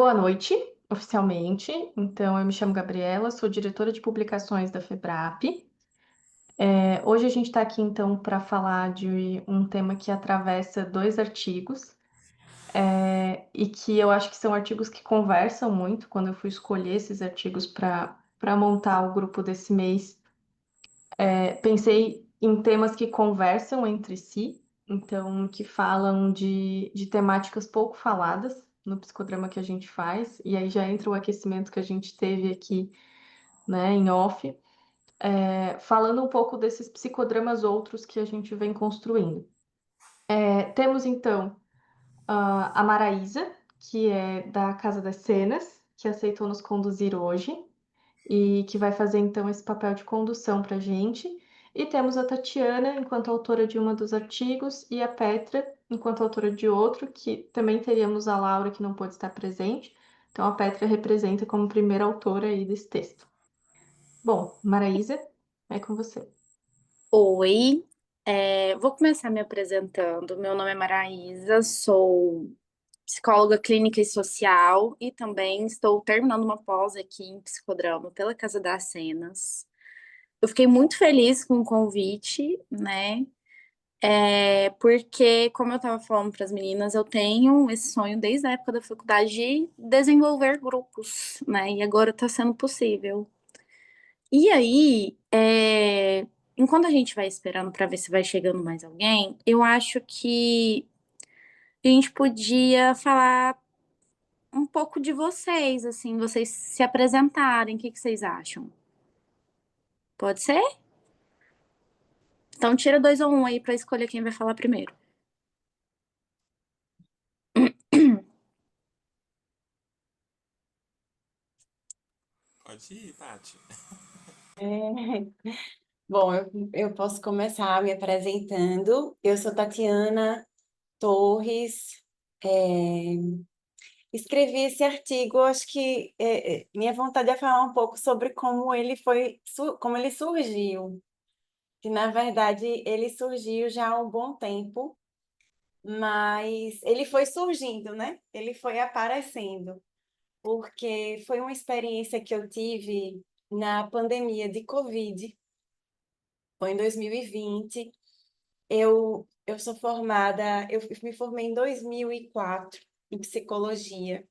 Boa noite, oficialmente. Então, eu me chamo Gabriela, sou diretora de publicações da FEBRAP. Hoje a gente está aqui, então, para falar de um tema que atravessa dois artigos, e que eu acho que são artigos que conversam muito. Quando eu fui escolher esses artigos para montar o grupo desse mês, pensei em temas que conversam entre si, então, que falam de temáticas pouco faladas no psicodrama que a gente faz, e aí já entra o aquecimento que a gente teve aqui, né, em off, falando um pouco desses psicodramas outros que a gente vem construindo. Temos, então, a Maraísa, que é da Casa das Cenas, que aceitou nos conduzir hoje, e que vai fazer então esse papel de condução para a gente. E temos a Tatiana enquanto autora de um dos artigos e a Petra enquanto autora de outro, que também teríamos a Laura que não pôde estar presente. Então a Petra representa como primeira autora aí desse texto. Bom, Maraísa, é com você. Oi, vou começar me apresentando. Meu nome é Maraísa, sou psicóloga clínica e social e também estou terminando uma pós aqui em psicodrama pela Casa das Cenas. Eu fiquei muito feliz com o convite, né? Porque, como eu estava falando para as meninas, eu tenho esse sonho desde a época da faculdade de desenvolver grupos, né? E agora está sendo possível. E aí, enquanto a gente vai esperando para ver se vai chegando mais alguém, eu acho que a gente podia falar um pouco de vocês, assim, vocês se apresentarem. O que que vocês acham? Pode ser? Então tira dois ou um aí para escolher quem vai falar primeiro. Pode ir, Tati. É, Bom, eu posso começar me apresentando. Eu sou Tatiana Torres. é, Escrevi esse artigo, acho que minha vontade é falar um pouco sobre como ele como ele surgiu. Que, na verdade, ele surgiu já há um bom tempo, mas ele foi surgindo, né? Ele foi aparecendo, porque foi uma experiência que eu tive na pandemia de Covid. Foi em 2020. Eu sou formada, eu me formei em 2004 em psicologia.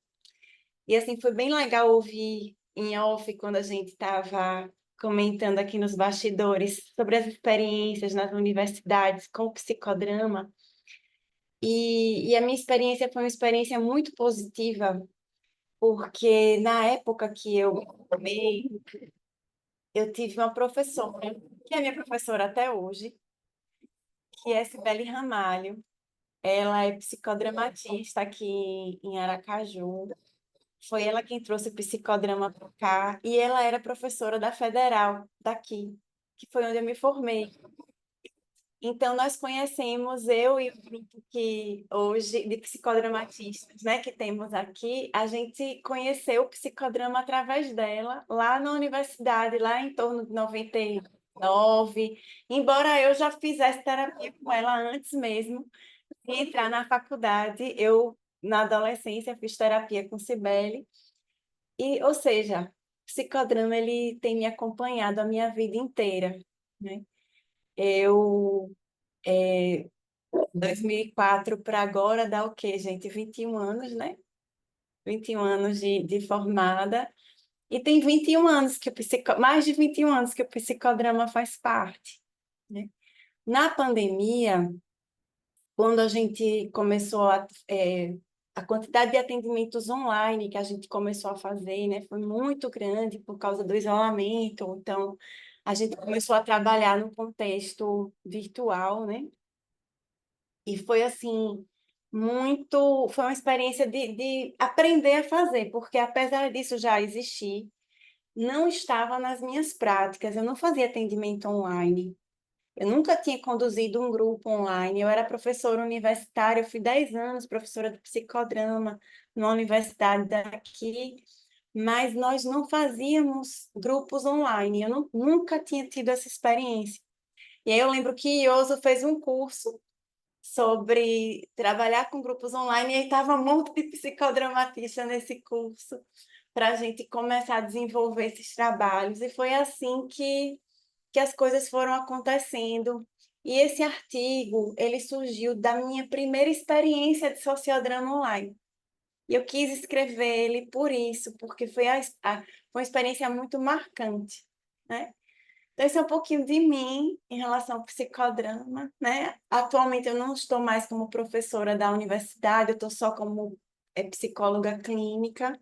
E assim, foi bem legal ouvir em off quando a gente estava comentando aqui nos bastidores sobre as experiências nas universidades com o psicodrama. E a minha experiência foi uma experiência muito positiva, porque na época que eu me formei, eu tive uma professora, que é minha professora até hoje, que é Cibele Ramalho. Ela é psicodramatista aqui em Aracaju. Foi ela quem trouxe o psicodrama para cá. E ela era professora da Federal daqui, que foi onde eu me formei. Então, nós conhecemos, eu e o grupo que hoje, de psicodramatistas, né, que temos aqui, a gente conheceu o psicodrama através dela, lá na universidade, lá em torno de 99. Embora eu já fizesse terapia com ela antes mesmo, e entrar na faculdade, eu, na adolescência, fiz terapia com Cibele. E, ou seja, o psicodrama, ele tem me acompanhado a minha vida inteira, né? Eu, 2004 para agora, dá o quê, gente? 21 anos, né? 21 anos de formada. E tem 21 anos que mais de 21 anos que o psicodrama faz parte, né? Na pandemia, quando a gente começou a quantidade de atendimentos online que a gente começou a fazer, né, foi muito grande por causa do isolamento. Então, a gente começou a trabalhar no contexto virtual, né? E foi assim, foi uma experiência de aprender a fazer, porque apesar disso já existir, não estava nas minhas práticas, eu não fazia atendimento online. Eu nunca tinha conduzido um grupo online. Eu era professora universitária, eu fui 10 anos professora de psicodrama numa universidade daqui, mas nós não fazíamos grupos online. Nunca tinha tido essa experiência. E aí eu lembro que Ioso fez um curso sobre trabalhar com grupos online, e aí estava um monte de psicodramatista nesse curso para a gente começar a desenvolver esses trabalhos, e foi assim que as coisas foram acontecendo. E esse artigo, ele surgiu da minha primeira experiência de sociodrama online. E eu quis escrever ele por isso, porque foi uma experiência muito marcante, né? Então, esse é um pouquinho de mim em relação ao psicodrama, né? Atualmente eu não estou mais como professora da universidade, eu estou só como psicóloga clínica,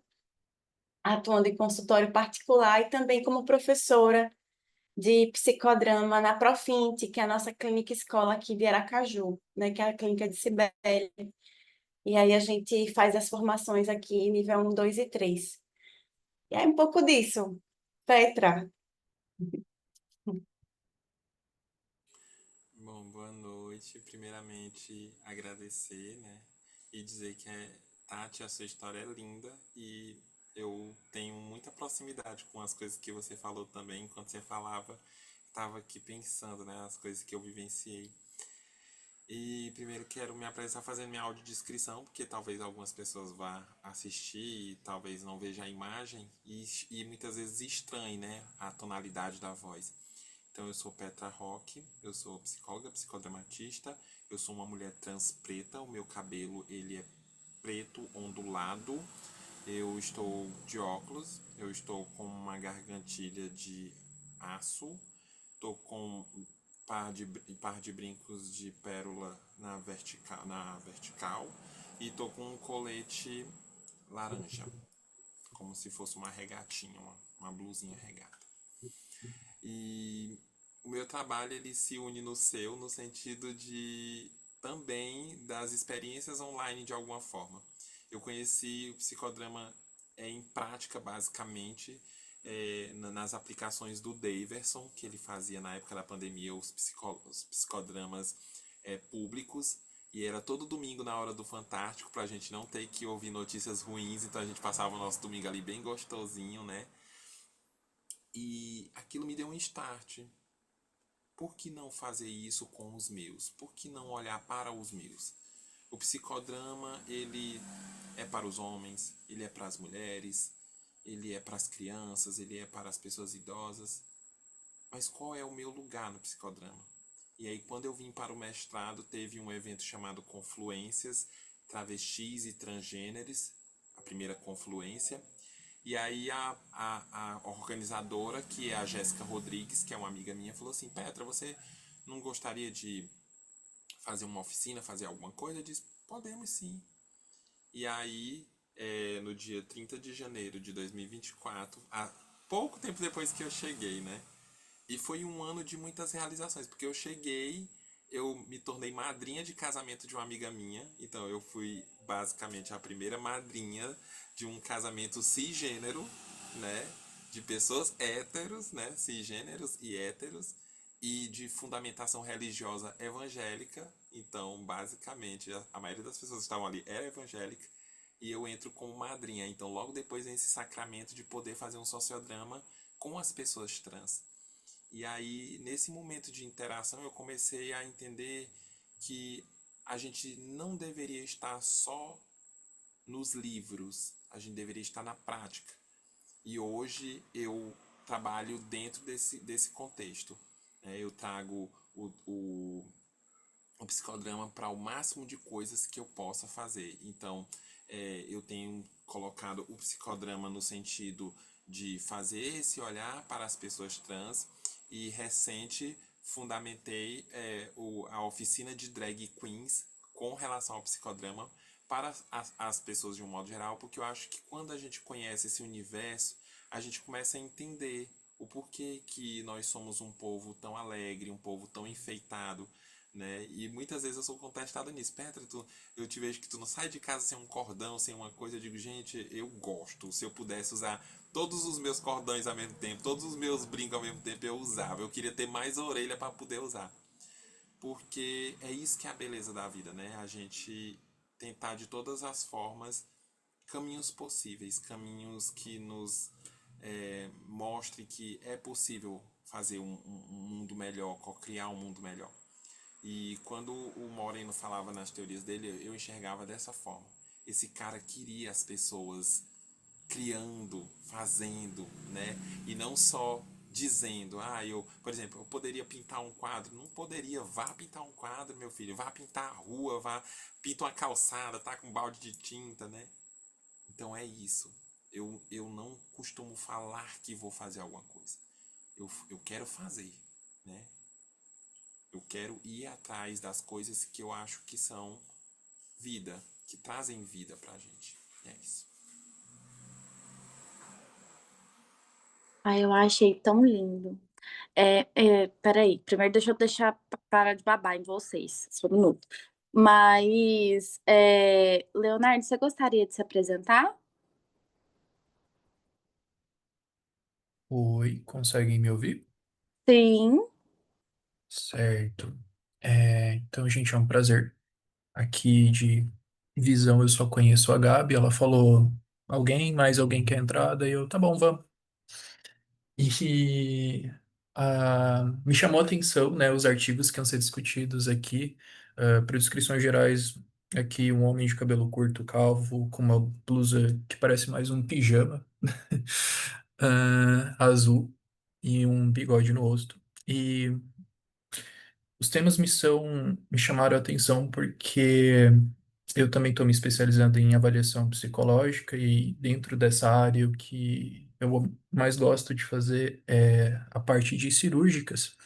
atuando em consultório particular e também como professora de psicodrama na Profinte, que é a nossa clínica escola aqui de Aracaju, né? Que é a clínica de Cibele. E aí a gente faz as formações aqui, nível 1, 2 e 3. E é um pouco disso, Petra. Bom, boa noite. Primeiramente, agradecer, né? E dizer que Tati, a sua história é linda e eu tenho muita proximidade com as coisas que você falou também. Enquanto você falava, estava aqui pensando, né? As coisas que eu vivenciei. E primeiro quero me apresentar fazendo minha audiodescrição, porque talvez algumas pessoas vá assistir e talvez não veja a imagem e muitas vezes estranhe, né, a tonalidade da voz. Então eu sou Petra Roque, eu sou psicóloga, psicodramatista, eu sou uma mulher trans preta, o meu cabelo ele é preto ondulado, eu estou de óculos, eu estou com uma gargantilha de aço, estou com par de brincos de pérola na vertical e tô com um colete laranja, como se fosse uma regatinha, uma blusinha regata. E o meu trabalho ele se une no seu no sentido de também das experiências online de alguma forma. Eu conheci o psicodrama em prática basicamente nas aplicações do Daverson, que ele fazia na época da pandemia os psicodramas públicos, e era todo domingo na hora do Fantástico pra gente não ter que ouvir notícias ruins, então a gente passava o nosso domingo ali bem gostosinho, né? E aquilo me deu um start. Por que não fazer isso com os meus? Por que não olhar para os meus? O psicodrama, ele é para os homens, ele é para as mulheres, ele é para as crianças, ele é para as pessoas idosas. Mas qual é o meu lugar no psicodrama? E aí, quando eu vim para o mestrado, teve um evento chamado Confluências, Travestis e Transgêneres, a primeira confluência. E aí a organizadora, que é a Jéssica Rodrigues, que é uma amiga minha, falou assim, Petra, você não gostaria de fazer uma oficina, fazer alguma coisa? Eu disse, podemos sim. E aí, no dia 30 de janeiro de 2024, há pouco tempo depois que eu cheguei, né? E foi um ano de muitas realizações, porque eu cheguei, eu me tornei madrinha de casamento de uma amiga minha, então eu fui basicamente a primeira madrinha de um casamento cisgênero, né? De pessoas héteros, né? Cisgêneros e héteros, e de fundamentação religiosa evangélica. Então, basicamente, a maioria das pessoas que estavam ali era evangélica, e eu entro como madrinha. Então, logo depois vem esse sacramento de poder fazer um sociodrama com as pessoas trans. E aí, nesse momento de interação, eu comecei a entender que a gente não deveria estar só nos livros, a gente deveria estar na prática. E hoje eu trabalho dentro desse contexto. Eu trago o psicodrama para o máximo de coisas que eu possa fazer. Então, eu tenho colocado o psicodrama no sentido de fazer esse olhar para as pessoas trans e recente fundamentei a oficina de drag queens com relação ao psicodrama para as pessoas de um modo geral, porque eu acho que quando a gente conhece esse universo, a gente começa a entender o porquê que nós somos um povo tão alegre, um povo tão enfeitado, né? E muitas vezes eu sou contestado nisso. Petra, eu te vejo que tu não sai de casa sem um cordão, sem uma coisa. Eu digo, gente, eu gosto. Se eu pudesse usar todos os meus cordões ao mesmo tempo, todos os meus brincos ao mesmo tempo, eu usava. Eu queria ter mais orelha para poder usar. Porque é isso que é a beleza da vida, né? A gente tentar de todas as formas caminhos possíveis, caminhos que nos mostrem que é possível fazer um mundo melhor, criar um mundo melhor. E quando o Moreno falava nas teorias dele, eu enxergava dessa forma. Esse cara queria as pessoas criando, fazendo, né? E não só dizendo, por exemplo, eu poderia pintar um quadro. Não poderia, vá pintar um quadro, meu filho, vá pintar a rua, vá, pinta uma calçada, tá com um balde de tinta, né? Então é isso. Eu não costumo falar que vou fazer alguma coisa. Eu quero fazer, né? Eu quero ir atrás das coisas que eu acho que são vida, que trazem vida pra gente. É isso. Ai, eu achei tão lindo. Peraí, primeiro deixa eu parar de babar em vocês, só um minuto. Mas, Leonardo, você gostaria de se apresentar? Oi, conseguem me ouvir? Sim, Certo. Então, gente, é um prazer. Aqui de visão eu só conheço a Gabi. Ela falou mais alguém quer entrar? Daí eu, tá bom, vamos. E me chamou a atenção, né, os artigos que vão ser discutidos aqui. Para descrições gerais, aqui um homem de cabelo curto, calvo, com uma blusa que parece mais um pijama, azul, e um bigode no rosto. E os temas me chamaram a atenção porque eu também estou me especializando em avaliação psicológica e dentro dessa área o que eu mais gosto de fazer é a parte de cirúrgicas.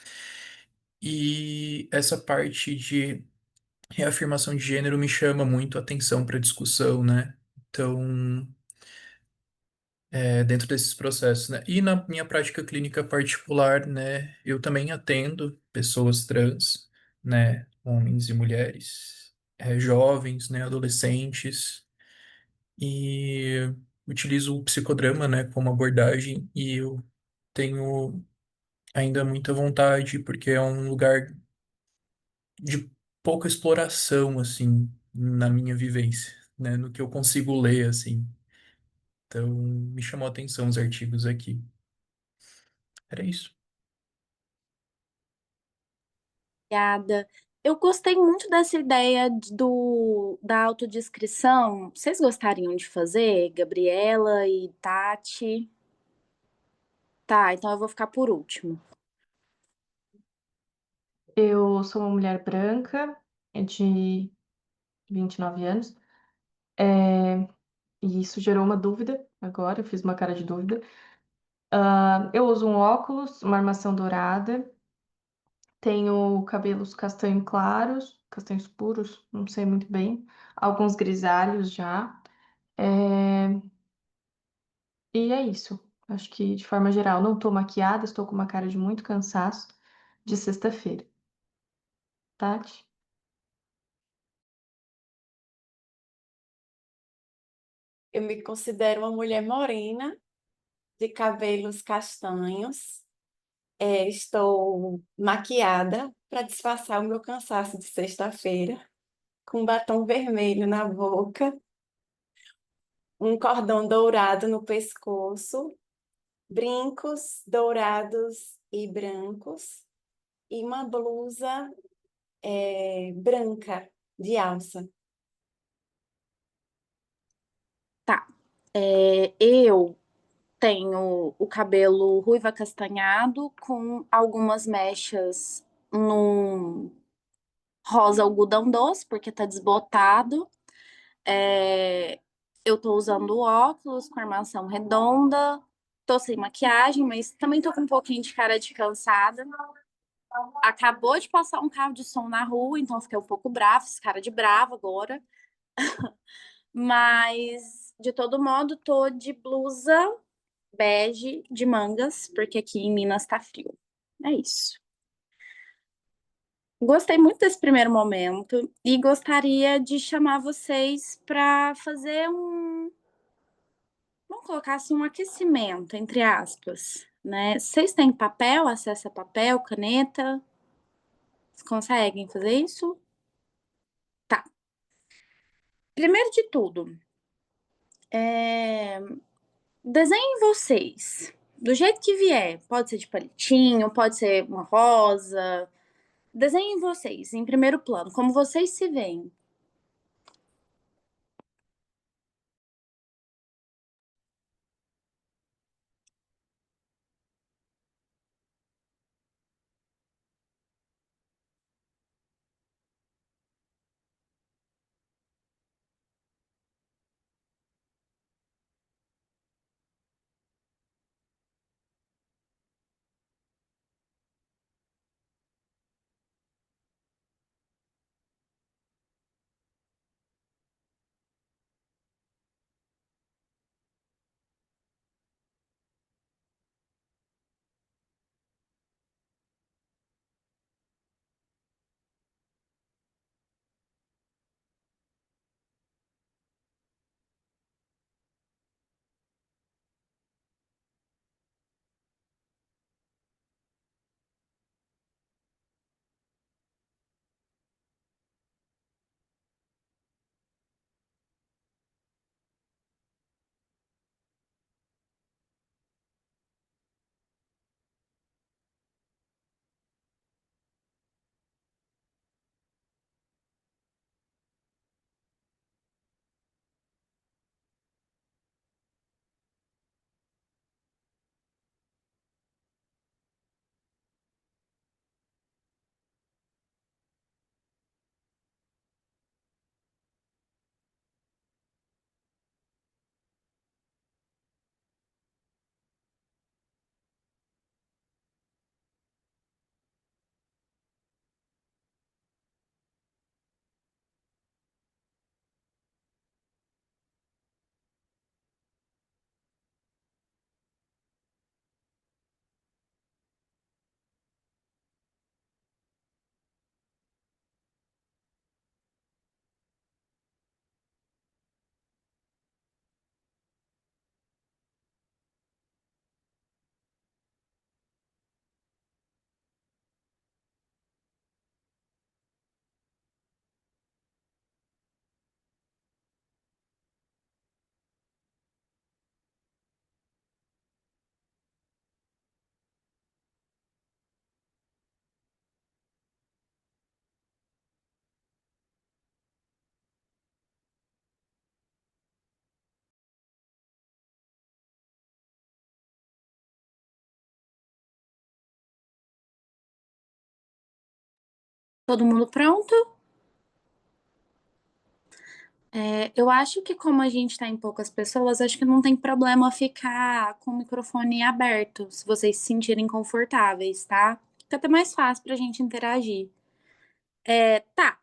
E essa parte de reafirmação de gênero me chama muito a atenção para discussão, né? Então, dentro desses processos, né? E na minha prática clínica particular, né, eu também atendo pessoas trans, né, homens e mulheres, jovens, né, adolescentes, e utilizo o psicodrama, né, como abordagem, e eu tenho ainda muita vontade, porque é um lugar de pouca exploração, assim, na minha vivência, né, no que eu consigo ler, assim. Então, me chamou a atenção os artigos aqui. Era isso. obrigada. Eu gostei muito dessa ideia da autodescrição. Vocês gostariam de fazer, Gabriela e Tati? Tá, então eu vou ficar por último. Eu sou uma mulher branca, de 29 anos, e isso gerou uma dúvida agora, eu fiz uma cara de dúvida. Eu uso um óculos, uma armação dourada, tenho cabelos castanho claros, castanhos puros, não sei muito bem, alguns grisalhos já. É, E é isso. Acho que, de forma geral, não estou maquiada, estou com uma cara de muito cansaço de sexta-feira. Tati? Eu me considero uma mulher morena, de cabelos castanhos. Estou maquiada para disfarçar o meu cansaço de sexta-feira, com batom vermelho na boca, um cordão dourado no pescoço, brincos dourados e brancos e uma blusa branca de alça. Tá. Eu tenho o cabelo ruivo acastanhado com algumas mechas num rosa algodão doce, porque tá desbotado. É, eu tô usando óculos com armação redonda, tô sem maquiagem, mas também tô com um pouquinho de cara de cansada. Acabou de passar um carro de som na rua, então fiquei um pouco brava, fiz cara de brava agora. Mas, de todo modo, tô de blusa bege de mangas, porque aqui em Minas tá frio. É isso. Gostei muito desse primeiro momento e gostaria de chamar vocês para fazer vamos colocar assim, um aquecimento, entre aspas, né? Vocês têm papel, acesso a papel, caneta? Vocês conseguem fazer isso? Tá. Primeiro de tudo, é, desenhem vocês. Do jeito que vier. Pode ser de palitinho, pode ser uma rosa, Desenhem vocês, em primeiro plano, como vocês se veem. Todo mundo pronto? Eu acho que como a gente está em poucas pessoas, acho que não tem problema ficar com o microfone aberto, se vocês se sentirem confortáveis, tá? Fica até mais fácil pra gente interagir. Tá.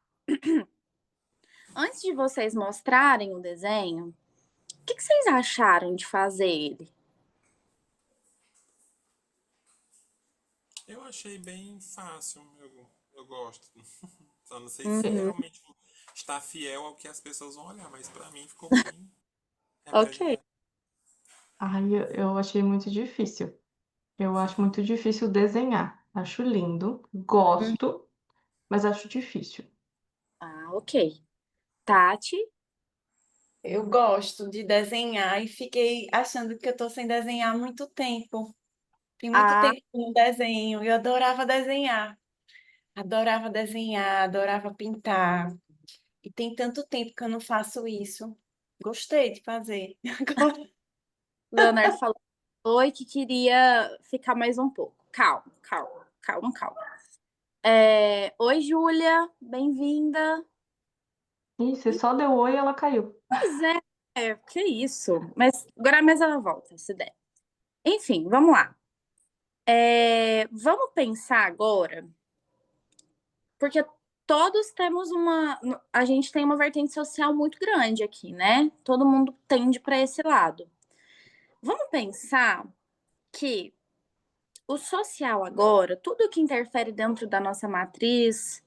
Antes de vocês mostrarem o desenho, o que vocês acharam de fazer ele? Eu achei bem fácil, eu gosto. Só não sei se Uhum. realmente está fiel ao que as pessoas vão olhar, mas pra mim ficou bem Ok. representativo. Ai, eu achei muito difícil. Eu acho muito difícil desenhar. Acho lindo, Hum. gosto, mas acho difícil. Ah, ok. Tati? Eu gosto de desenhar e fiquei achando que eu estou sem desenhar há muito tempo. Tem muito Ah, tempo que eu não desenho. Eu adorava desenhar. Adorava desenhar, adorava pintar. E tem tanto tempo que eu não faço isso. Gostei de fazer. Agora, Leonardo falou oi que queria ficar mais um pouco. Calma, calma, calma, calma. Oi, Júlia, bem-vinda. Ih, você só deu oi e ela caiu. Pois que isso. Mas agora mais ela volta, se der. Enfim, vamos lá. Vamos pensar agora, porque todos temos uma. A gente tem uma vertente social muito grande aqui, né? Todo mundo tende para esse lado. Vamos pensar que o social agora, tudo que interfere dentro da nossa matriz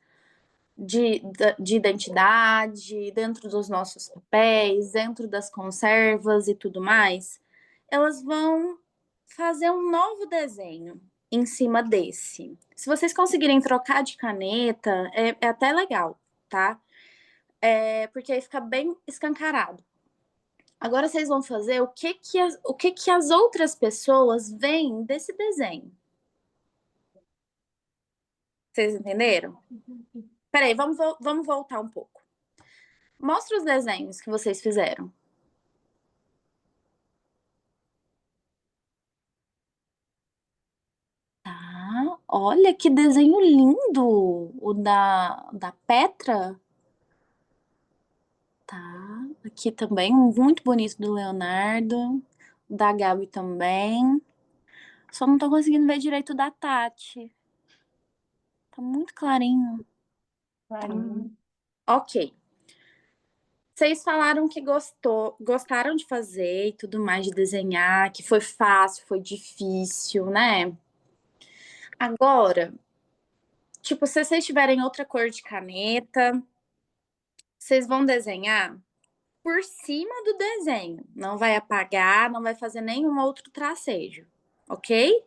de identidade, dentro dos nossos papéis, dentro das conservas e tudo mais, elas vão fazer um novo desenho em cima desse. Se vocês conseguirem trocar de caneta, é até legal, tá? Porque aí fica bem escancarado. Agora vocês vão fazer o que que as outras pessoas veem desse desenho. Vocês entenderam? Peraí, vamos voltar um pouco. Mostra os desenhos que vocês fizeram. Tá, olha que desenho lindo! O da Petra. Tá, aqui também, um muito bonito do Leonardo. Da Gabi também. Só não tô conseguindo ver direito o da Tati. Tá muito clarinho. Clarinho. Ok. Vocês falaram que gostaram de fazer e tudo mais, de desenhar, que foi fácil, foi difícil, né? Agora, tipo, se vocês tiverem outra cor de caneta, vocês vão desenhar por cima do desenho. Não vai apagar, não vai fazer nenhum outro tracejo, ok?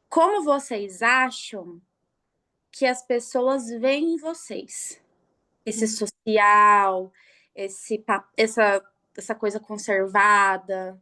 Como vocês acham que as pessoas veem em vocês? Esse social, essa coisa conservada.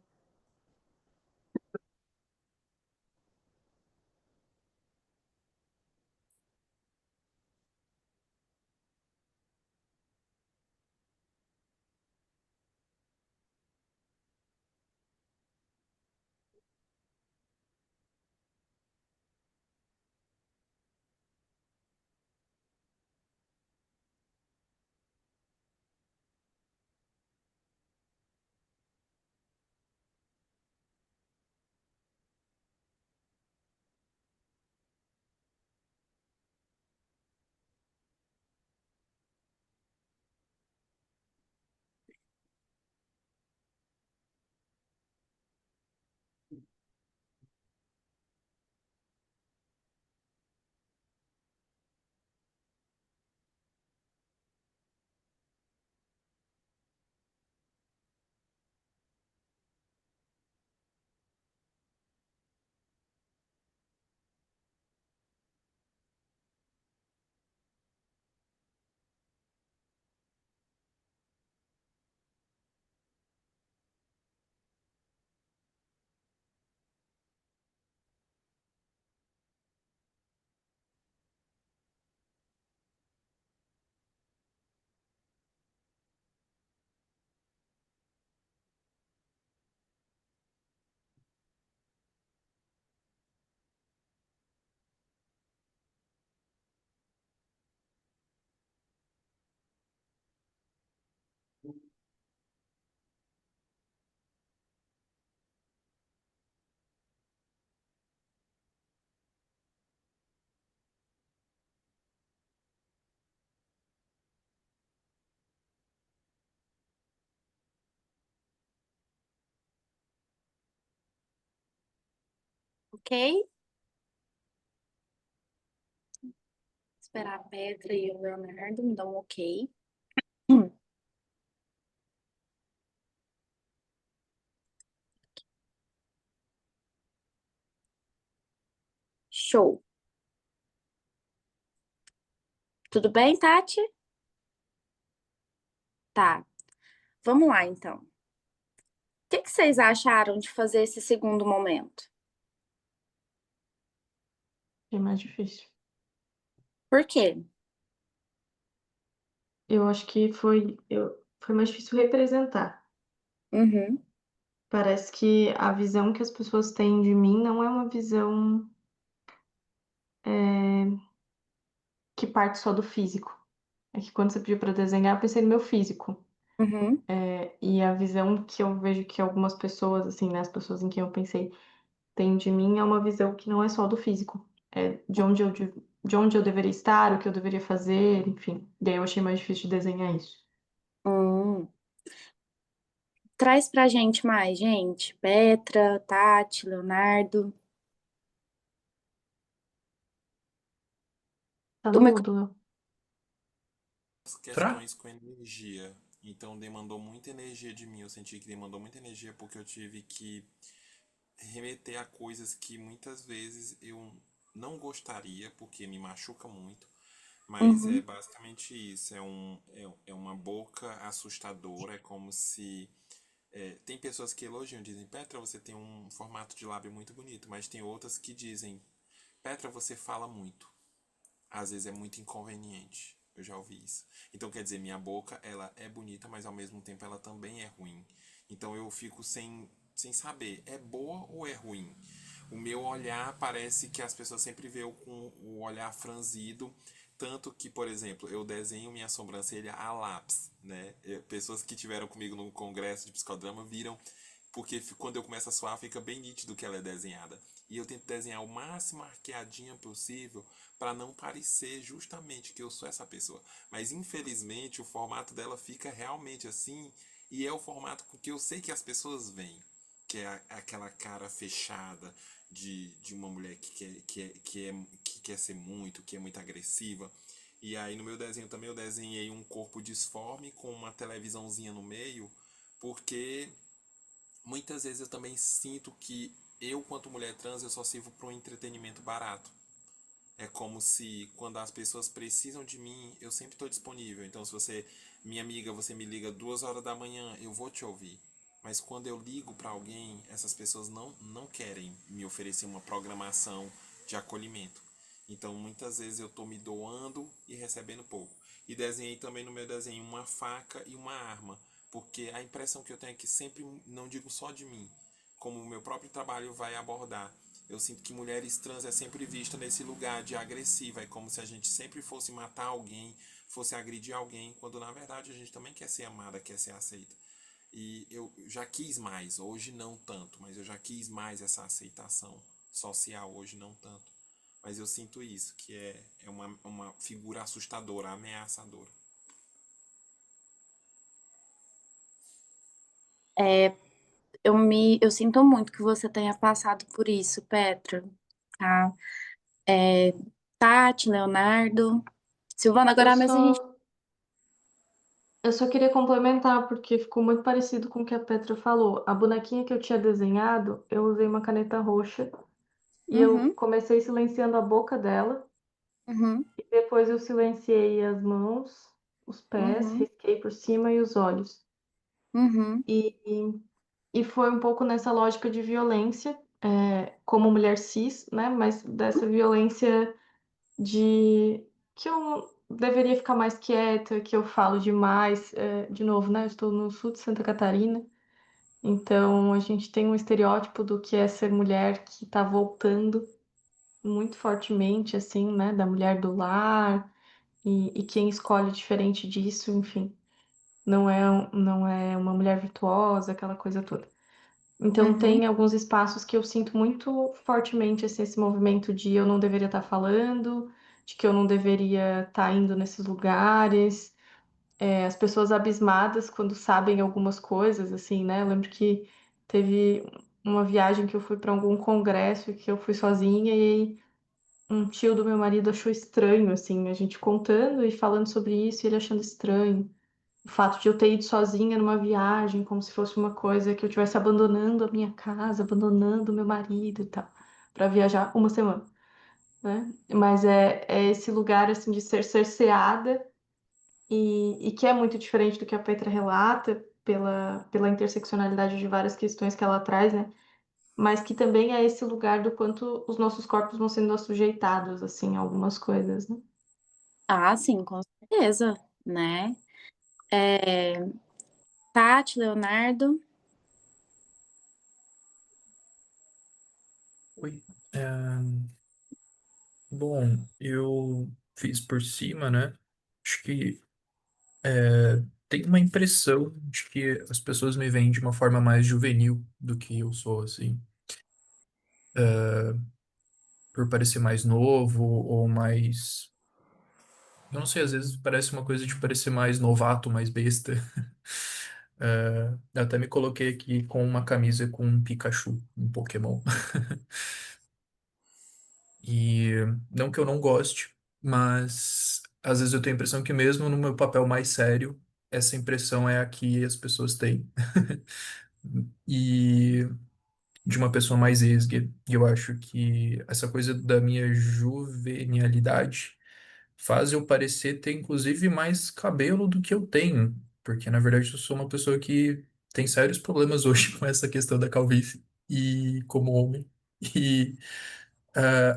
Ok? Esperar a Petra e o Leonardo me dão um ok. Show. Tudo bem, Tati? Tá. Vamos lá, então. O que vocês acharam de fazer esse segundo momento? É mais difícil. Por quê? Eu acho que foi mais difícil representar. Uhum, Parece que a visão que as pessoas têm de mim não é uma visão que parte só do físico. É que quando você pediu para desenhar, eu pensei no meu físico. uhum. E a visão que eu vejo que algumas pessoas, assim, né, as pessoas em quem eu pensei, têm de mim é uma visão que não é só do físico. É de onde eu deveria estar, o que eu deveria fazer, enfim. Daí eu achei mais difícil de desenhar isso. Hum. Traz pra gente mais, gente. Petra, Tati, Leonardo. Tá Do no micro... mudo, Léo. As Tra? questões com energia. Então demandou muita energia de mim. Eu senti que demandou muita energia porque eu tive que remeter a coisas que muitas vezes eu não gostaria, porque me machuca muito. Mas é Uhum. basicamente isso. É uma boca assustadora. É como se. Tem pessoas que elogiam, dizem, Petra, você tem um formato de lábio muito bonito. Mas tem outras que dizem, Petra, você fala muito. às vezes é muito inconveniente. Eu já ouvi isso. Então, quer dizer, minha boca, ela é bonita, mas ao mesmo tempo ela também é ruim. Então eu fico sem saber, é boa ou é ruim? O meu olhar parece que as pessoas sempre veem com o olhar franzido, tanto que, por exemplo, eu desenho minha sobrancelha a lápis, né? Pessoas que tiveram comigo no congresso de psicodrama viram, porque quando eu começo a suar fica bem nítido que ela é desenhada. E eu tento desenhar o máximo arqueadinha possível para não parecer justamente que eu sou essa pessoa. Mas infelizmente o formato dela fica realmente assim, e é o formato com que eu sei que as pessoas veem, que é aquela cara fechada de uma mulher que quer ser muito, que é muito agressiva. E aí no meu desenho também eu desenhei um corpo disforme com uma televisãozinha no meio, porque muitas vezes eu também sinto que eu, quanto mulher trans, eu só sirvo para um entretenimento barato. É como se quando as pessoas precisam de mim, eu sempre estou disponível. Então, se você, minha amiga, você me liga 2 horas da manhã, eu vou te ouvir. Mas quando eu ligo para alguém, essas pessoas não querem me oferecer uma programação de acolhimento. Então, muitas vezes eu estou me doando e recebendo pouco. E desenhei também no meu desenho uma faca e uma arma, porque a impressão que eu tenho é que sempre, não digo só de mim, como o meu próprio trabalho vai abordar, eu sinto que mulheres trans é sempre vista nesse lugar de agressiva. É como se a gente sempre fosse matar alguém, fosse agredir alguém, quando na verdade a gente também quer ser amada, quer ser aceita. E eu já quis mais, hoje não tanto, mas eu já quis mais essa aceitação social, hoje não tanto. Mas eu sinto isso, que é uma figura assustadora, ameaçadora. Eu sinto muito que você tenha passado por isso, Petra, tá? É, Tati, Leonardo, Silvana, Eu agora mesmo a gente. só, eu só queria complementar, porque ficou muito parecido com o que a Petra falou. A bonequinha que eu tinha desenhado, eu usei uma caneta roxa e eu Uhum, comecei silenciando a boca dela, uhum, e depois eu silenciei as mãos, os pés, uhum, risquei por cima e os olhos. uhum. E, e foi um pouco nessa lógica de violência, como mulher cis, né? Mas dessa violência de que eu deveria ficar mais quieta, que eu falo demais. De novo, né? Eu estou no sul de Santa Catarina, então a gente tem um estereótipo do que é ser mulher que está voltando muito fortemente, assim, né? Da mulher do lar, e quem escolhe diferente disso, enfim, não é uma mulher virtuosa, aquela coisa toda. Então, Uhum. tem alguns espaços que eu sinto muito fortemente assim, esse movimento de eu não deveria estar falando, de que eu não deveria estar indo nesses lugares. As pessoas abismadas quando sabem algumas coisas, assim, né? Eu lembro que teve uma viagem que eu fui para algum congresso que eu fui sozinha e aí um tio do meu marido achou estranho, assim, a gente contando e falando sobre isso e ele achando estranho. O fato de eu ter ido sozinha numa viagem, como se fosse uma coisa que eu estivesse abandonando a minha casa, abandonando o meu marido e tal, para viajar uma semana, né? Mas é esse lugar, assim, de ser cerceada e que é muito diferente do que a Petra relata, pela interseccionalidade de várias questões que ela traz, né? Mas que também é esse lugar do quanto os nossos corpos vão sendo assujeitados, assim, a algumas coisas, né? Ah, sim, com certeza, né? É, Tati, Leonardo. Oi. Bom, eu fiz por cima, né? Acho que tem uma impressão de que as pessoas me veem de uma forma mais juvenil do que eu sou, assim. Por parecer mais novo ou mais. Eu não sei, às vezes parece uma coisa de parecer mais novato, mais besta. Eu até me coloquei aqui com uma camisa com um Pikachu, um Pokémon. E não que eu não goste, mas às vezes eu tenho a impressão que mesmo no meu papel mais sério, essa impressão é a que as pessoas têm. E de uma pessoa mais esguia. E eu acho que essa coisa da minha juvenilidade faz eu parecer ter, inclusive, mais cabelo do que eu tenho. Porque, na verdade, eu sou uma pessoa que tem sérios problemas hoje com essa questão da calvície. E como homem.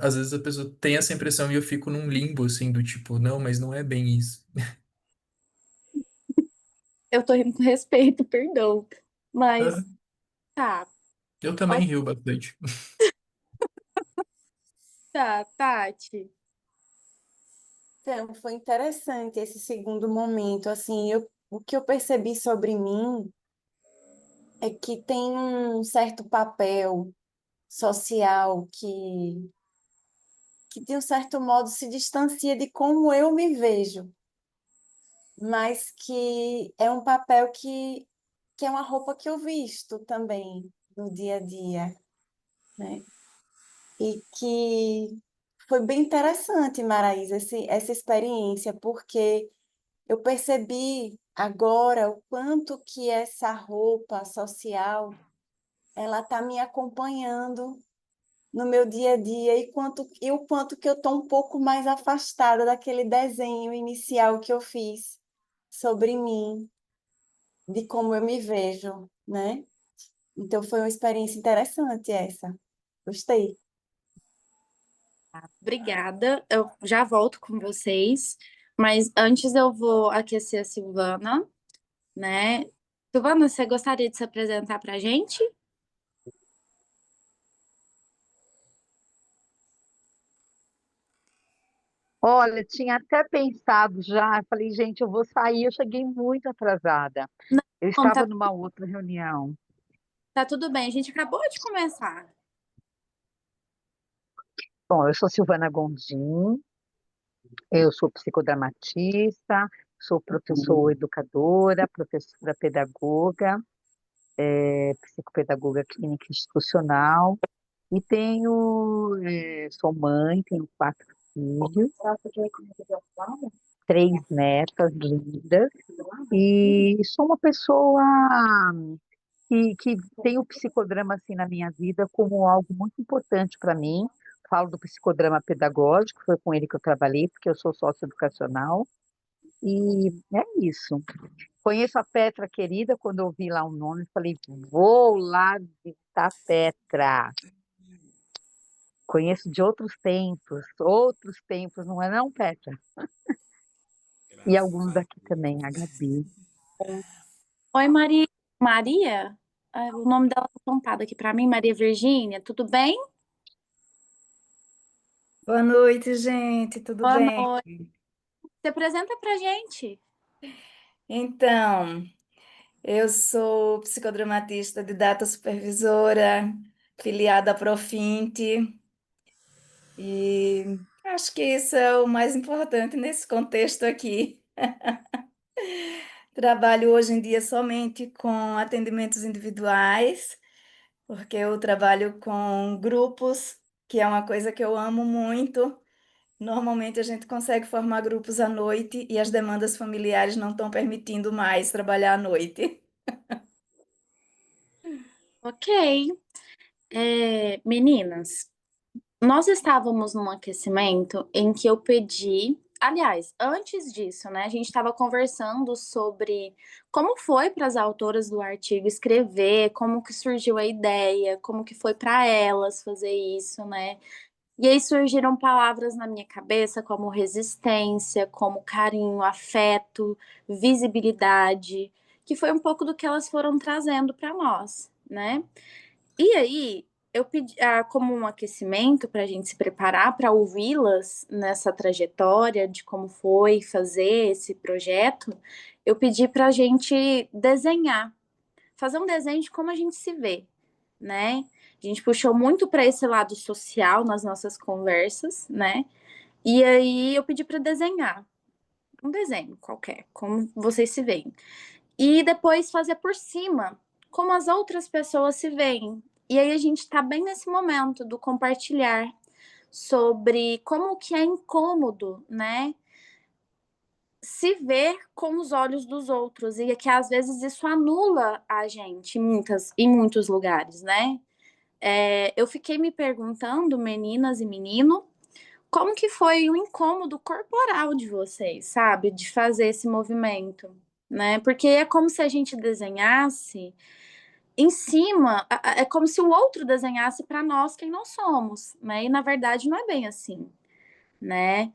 às vezes a pessoa tem essa impressão e eu fico num limbo, assim, do tipo, não, mas não é bem isso. Eu tô rindo com respeito, perdão. Ah, Mas tá, eu também pode rio bastante. tá, Tati. Então, foi interessante esse segundo momento. Assim, o que eu percebi sobre mim é que tem um certo papel social que, de um certo modo, se distancia de como eu me vejo, mas que é um papel que é uma roupa que eu visto também no dia a dia, né? E que foi bem interessante, Maraísa, essa experiência, porque eu percebi agora o quanto que essa roupa social ela está me acompanhando no meu dia a dia e o quanto que eu estou um pouco mais afastada daquele desenho inicial que eu fiz sobre mim, de como eu me vejo, né? Então foi uma experiência interessante essa. Gostei. Obrigada. Eu já volto com vocês, mas antes eu vou aquecer a Silvana, né? Silvana, você gostaria de se apresentar pra gente? Olha, tinha até pensado já, falei, gente, eu vou sair, eu cheguei muito atrasada. Eu Não, estava numa outra reunião. tá tudo bem, a gente acabou de começar. Bom, eu sou Silvana Gondim, eu sou psicodramatista, sou professora educadora, professora pedagoga, psicopedagoga clínica institucional e sou mãe, tenho 4 filhos, 3 netas lindas e sou uma pessoa que tem o psicodrama assim na minha vida como algo muito importante para mim. Falo do psicodrama pedagógico, foi com ele que eu trabalhei, porque eu sou socioeducacional, e é isso. Conheço a Petra querida, quando eu vi lá o nome, falei, vou lá visitar a Petra. Conheço de outros tempos, não é não, Petra? E Graças alguns a daqui também, a Gabi. Oi, Maria. Maria? Ah, o nome dela tá apontado aqui pra mim, Maria Virgínia, tudo bem? Boa noite, gente, tudo Boa bem? noite. Se apresenta pra gente. Então, eu sou psicodramatista, didata supervisora, filiada à Profinte, e acho que isso é o mais importante nesse contexto aqui. Trabalho hoje em dia somente com atendimentos individuais, porque eu trabalho com grupos, que é uma coisa que eu amo muito. Normalmente a gente consegue formar grupos à noite e as demandas familiares não estão permitindo mais trabalhar à noite. Ok. Meninas, nós estávamos num aquecimento em que eu pedi. Aliás, antes disso, né, a gente estava conversando sobre como foi para as autoras do artigo escrever, como que surgiu a ideia, como que foi para elas fazer isso, né? E aí surgiram palavras na minha cabeça como resistência, como carinho, afeto, visibilidade, que foi um pouco do que elas foram trazendo para nós, né? E aí eu pedi, como um aquecimento para a gente se preparar para ouvi-las nessa trajetória de como foi fazer esse projeto, eu pedi para a gente desenhar, fazer um desenho de como a gente se vê, né? A gente puxou muito para esse lado social nas nossas conversas, né? E aí eu pedi para desenhar um desenho qualquer, como vocês se veem. E depois fazer por cima como as outras pessoas se veem. E aí a gente está bem nesse momento do compartilhar sobre como que é incômodo, né? Se ver com os olhos dos outros e que às vezes isso anula a gente em muitos lugares, né? Eu fiquei me perguntando, meninas e menino, como que foi o incômodo corporal de vocês, sabe? De fazer esse movimento, né? Porque é como se a gente desenhasse em cima, é como se o outro desenhasse para nós quem nós somos, né? E na verdade não é bem assim, né?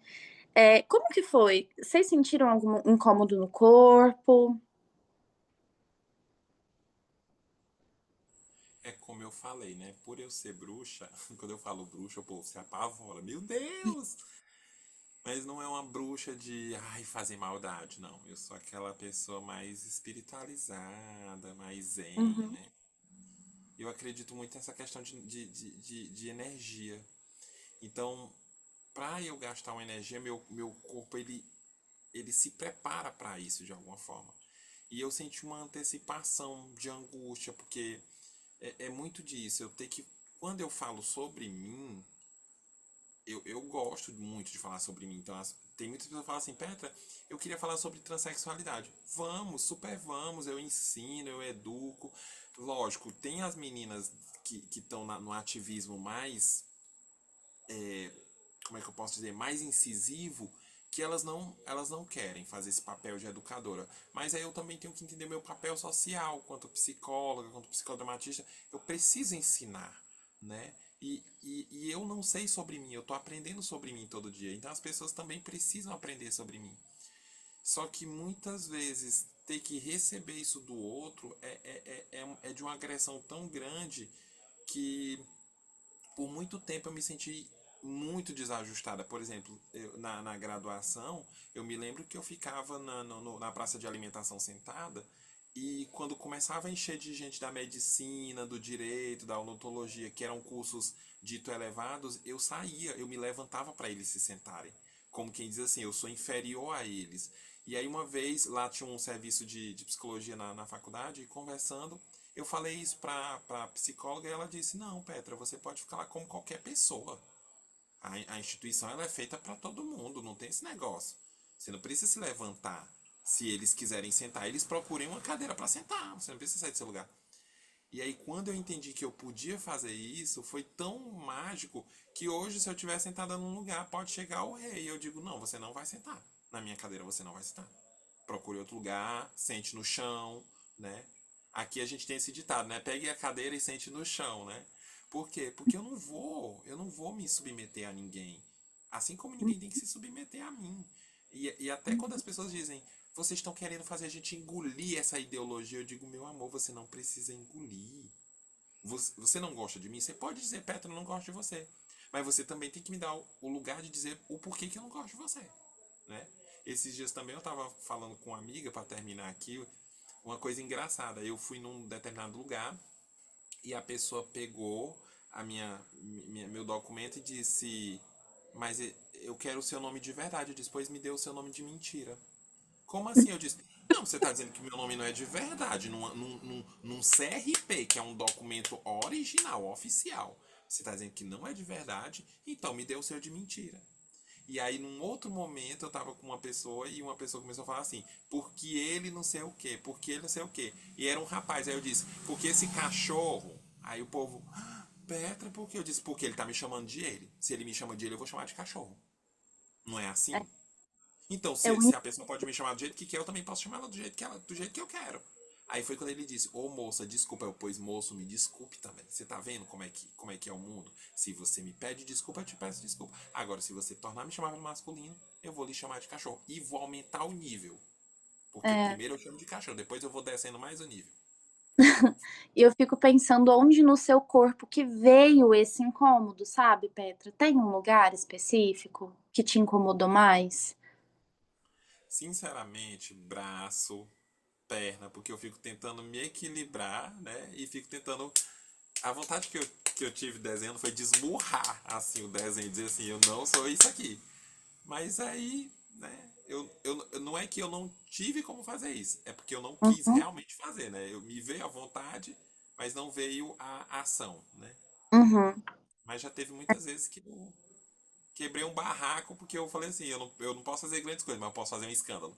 Como que foi? Vocês sentiram algum incômodo no corpo? É como eu falei, né? Por eu ser bruxa, quando eu falo bruxa, o povo se apavora. Meu Deus! Mas não é uma bruxa de, ai, fazer maldade, não. Eu sou aquela pessoa mais espiritualizada, mais zen, Uhum, né? Eu acredito muito nessa questão de energia. Então, para eu gastar uma energia, meu corpo ele se prepara para isso de alguma forma. E eu senti uma antecipação de angústia, porque é muito disso. Eu tenho que, quando eu falo sobre mim, eu gosto muito de falar sobre mim. Então, tem muitas pessoas que falam assim, Petra, eu queria falar sobre transexualidade. Vamos, super vamos, eu ensino, eu educo. Lógico, tem as meninas que estão no ativismo mais, como é que eu posso dizer, mais incisivo, que elas não querem fazer esse papel de educadora. Mas aí eu também tenho que entender meu papel social, quanto psicóloga, quanto psicodramatista, eu preciso ensinar, né? E eu não sei sobre mim, eu tô aprendendo sobre mim todo dia. Então as pessoas também precisam aprender sobre mim. Só que muitas vezes ter que receber isso do outro é de uma agressão tão grande que por muito tempo eu me senti muito desajustada. Por exemplo, na graduação, eu me lembro que eu ficava na praça de alimentação sentada e quando começava a encher de gente da medicina, do direito, da odontologia, que eram cursos dito elevados, eu saía, eu me levantava para eles se sentarem. Como quem diz assim, eu sou inferior a eles. E aí uma vez, lá tinha um serviço de psicologia na faculdade, e conversando, eu falei isso pra psicóloga e ela disse: Não, Petra, você pode ficar lá como qualquer pessoa. A instituição ela é feita para todo mundo, não tem esse negócio. Você não precisa se levantar. Se eles quiserem sentar, eles procurem uma cadeira para sentar. Você não precisa sair do seu lugar. E aí, quando eu entendi que eu podia fazer isso, foi tão mágico que hoje, se eu estiver sentada num lugar, pode chegar o rei. E eu digo: Não, você não vai sentar. Na minha cadeira você não vai sentar. Procure outro lugar, sente no chão, né? Aqui a gente tem esse ditado, né? Pegue a cadeira e sente no chão, né? Por quê? Porque eu não vou me submeter a ninguém. Assim como ninguém tem que se submeter a mim. E até quando as pessoas dizem, vocês estão querendo fazer a gente engolir essa ideologia, eu digo, meu amor, você não precisa engolir. Você não gosta de mim? Você pode dizer, Petra, eu não gosto de você. Mas você também tem que me dar o lugar de dizer o porquê que eu não gosto de você, né? Esses dias também eu tava falando com uma amiga para terminar aqui, uma coisa engraçada. Eu fui num determinado lugar e a pessoa pegou meu documento e disse: Mas eu quero o seu nome de verdade. Eu disse: Pois me deu o seu nome de mentira. Como assim? Eu disse: Não, você está dizendo que meu nome não é de verdade. Num CRP, que é um documento original, oficial. Você está dizendo que não é de verdade, então me deu o seu de mentira. E aí, num outro momento, eu tava com uma pessoa e uma pessoa começou a falar assim, porque ele não sei o quê, porque ele não sei o quê. E era um rapaz, aí eu disse, porque esse cachorro. Aí o povo, Petra, por quê? Eu disse, porque ele tá me chamando de ele. Se ele me chama de ele, eu vou chamar de cachorro. Não é é, assim? Então, eu, se a pessoa pode me chamar do jeito que quer, eu também posso chamar ela do jeito que eu quero. Aí foi quando ele disse, ô moça, desculpa. Eu, pois moço, me desculpe também. Você tá vendo como é que é o mundo? Se você me pede desculpa, eu te peço desculpa. Agora, se você tornar me chamar de masculino, eu vou lhe chamar de cachorro. E vou aumentar o nível. Porque é, primeiro eu chamo de cachorro, depois eu vou descendo mais o nível. eu fico pensando onde no seu corpo que veio esse incômodo, sabe, Petra? Tem um lugar específico que te incomodou mais? Sinceramente, braço, perna, porque eu fico tentando me equilibrar, né? E fico tentando. A vontade que eu tive desenhando foi de esmurrar assim o desenho e dizer assim, eu não sou isso aqui. Mas aí, né, não é que eu não tive como fazer isso, é porque eu não quis Uhum, realmente fazer, né? Eu me veio a vontade, mas não veio a ação, né? uhum. Mas já teve muitas vezes que eu quebrei um barraco porque eu falei assim, eu não posso fazer grandes coisas, mas eu posso fazer um escândalo.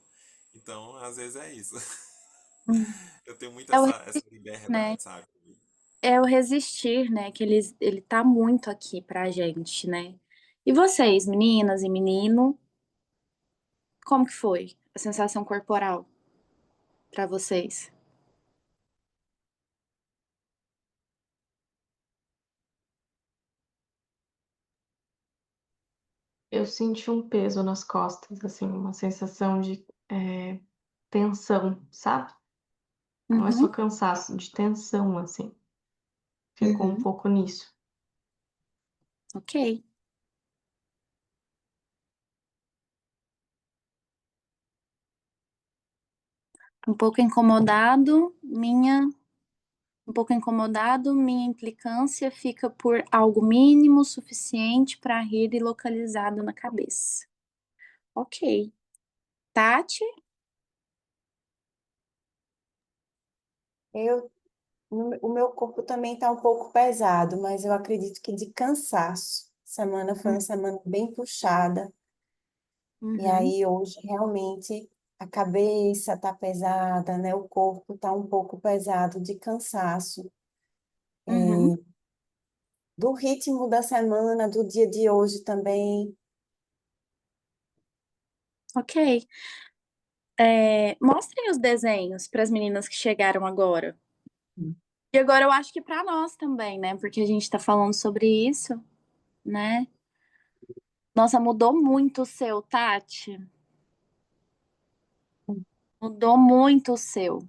Então, às vezes é isso. Hum. Eu tenho muito É o essa resistir, né? liberdade, sabe? É o resistir, né? Que ele tá muito aqui pra gente, né? E vocês, meninas e menino, como que foi a sensação corporal pra vocês? eu senti um peso nas costas, assim, uma sensação de tensão, sabe? Não é só Uhum, cansaço, de tensão, assim. Ficou um uhum, pouco nisso. ok. Um pouco incomodado, um pouco incomodado, minha implicância fica por algo mínimo suficiente para rir e localizado na cabeça. Ok. Tati? Eu, o meu corpo também está um pouco pesado, mas eu acredito que de cansaço. Semana foi uma semana bem puxada. E Uhum, aí hoje realmente a cabeça está pesada, né? O corpo está um pouco pesado de cansaço. uhum, Do ritmo da semana, do dia de hoje também. ok. Mostrem os desenhos para as meninas que chegaram agora. E agora eu acho que para nós também, né? Porque a gente está falando sobre isso, né? Nossa, mudou muito o seu, Tati. Mudou muito o seu,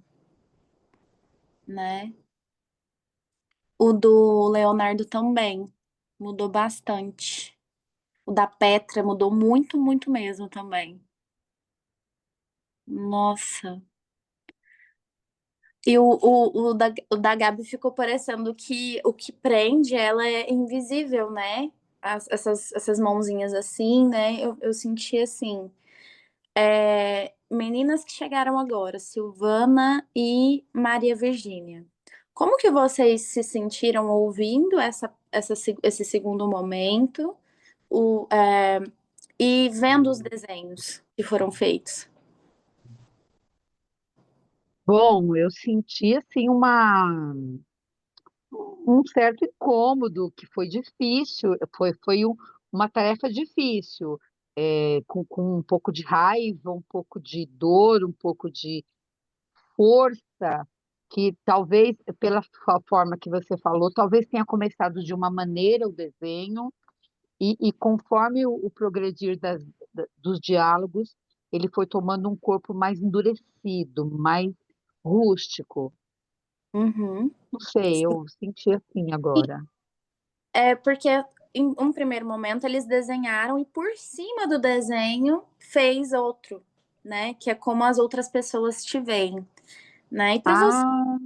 né? O do Leonardo também mudou bastante. O da Petra mudou muito, muito mesmo também. Nossa. E o da Gabi ficou parecendo que o que prende ela é invisível, né? Essas mãozinhas assim, né? Eu senti assim. Meninas que chegaram agora, Silvana e Maria Virgínia. Como que vocês se sentiram ouvindo esse segundo momento e vendo os desenhos que foram feitos? Bom, eu senti assim um certo incômodo, que foi difícil, uma tarefa difícil, com um pouco de raiva, um pouco de dor, um pouco de força, que talvez, pela forma que você falou, talvez tenha começado de uma maneira o desenho, e conforme o progredir dos diálogos, ele foi tomando um corpo mais endurecido, mais rústico. Uhum. Não sei, eu senti assim agora. É porque em um primeiro momento eles desenharam e por cima do desenho fez outro, né? Que é como as outras pessoas te veem, né? E para você, Ah,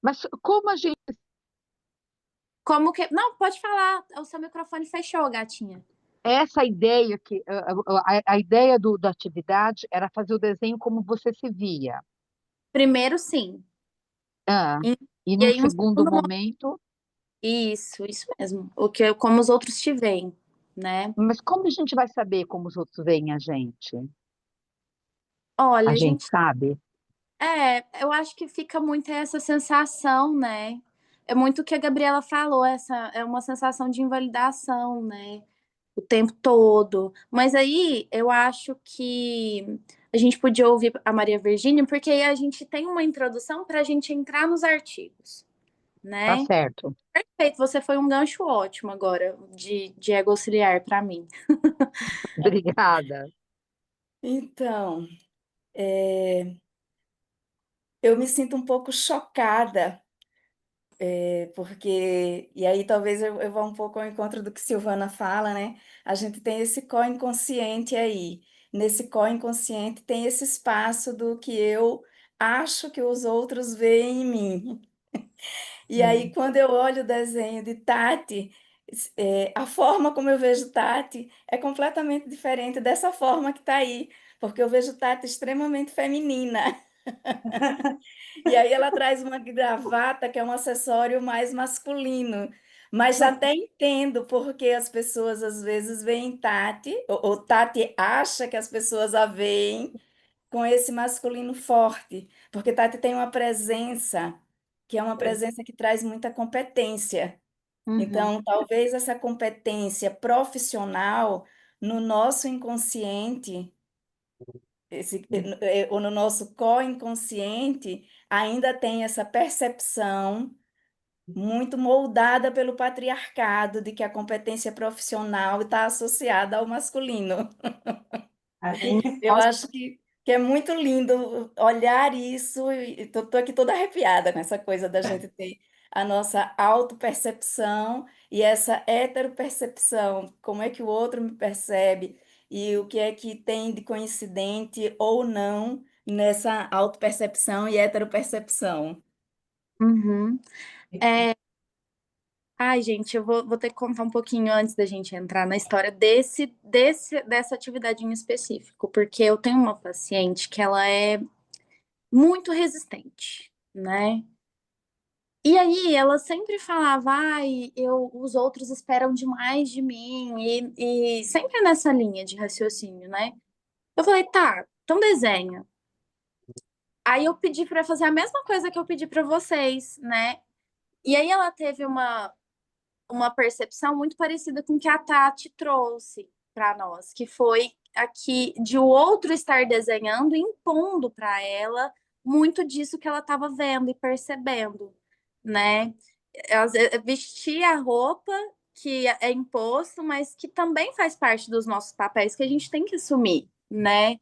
mas como a gente. como que. Não, pode falar, o seu microfone fechou, gatinha. Essa ideia a ideia da atividade era fazer o desenho como você se via. Primeiro, sim. Ah, E, e e num aí, um segundo segundo momento. momento, Isso mesmo. Como os outros te veem, né? mas como a gente vai saber como os outros veem a gente? Olha, A a gente gente. sabe? Eu acho que fica muito essa sensação, né? É muito o que a Gabriela falou, essa é uma sensação de invalidação, né? O tempo todo. Mas aí eu acho que a gente podia ouvir a Maria Virgínia, porque aí a gente tem uma introdução para a gente entrar nos artigos, Tá né? certo. Perfeito, você foi um gancho ótimo agora de ego auxiliar para mim. Obrigada. Então, eu me sinto um pouco chocada, porque, e aí talvez eu vá um pouco ao encontro do que Silvana fala, né? A gente tem esse co-inconsciente aí. Nesse co-inconsciente tem esse espaço do que eu acho que os outros veem em mim. E aí, Hum. quando eu olho o desenho de Tati, a forma como eu vejo Tati é completamente diferente dessa forma que está aí, porque eu vejo Tati extremamente feminina. E aí ela traz uma gravata, que é um acessório mais masculino. Mas até entendo porque as pessoas às vezes veem Tati, ou Tati acha que as pessoas a veem com esse masculino forte, porque Tati tem uma presença, que é uma presença que traz muita competência. Uhum, Então, talvez essa competência profissional no nosso inconsciente, ou no nosso co-inconsciente, ainda tem essa percepção muito moldada pelo patriarcado de que a competência profissional está associada ao masculino. A gente Eu posso. acho que é muito lindo olhar isso e tô aqui toda arrepiada nessa coisa da gente ter a nossa autopercepção e essa heteropercepção, como é que o outro me percebe e o que é que tem de coincidente ou não nessa autopercepção e heteropercepção. Uhum. Ai, gente, vou ter que contar um pouquinho antes da gente entrar na história dessa atividade em específico, porque eu tenho uma paciente que ela é muito resistente, né? E aí ela sempre falava, ai, os outros esperam demais de mim, e sempre nessa linha de raciocínio, né? Eu falei, tá, então desenha. Aí eu pedi para fazer a mesma coisa que eu pedi para vocês, né? E aí ela teve uma percepção muito parecida com o que a Tati trouxe para nós, que foi aqui de o outro estar desenhando e impondo para ela muito disso que ela estava vendo e percebendo, né? Vestir a roupa que é imposto, mas que também faz parte dos nossos papéis que a gente tem que assumir, né?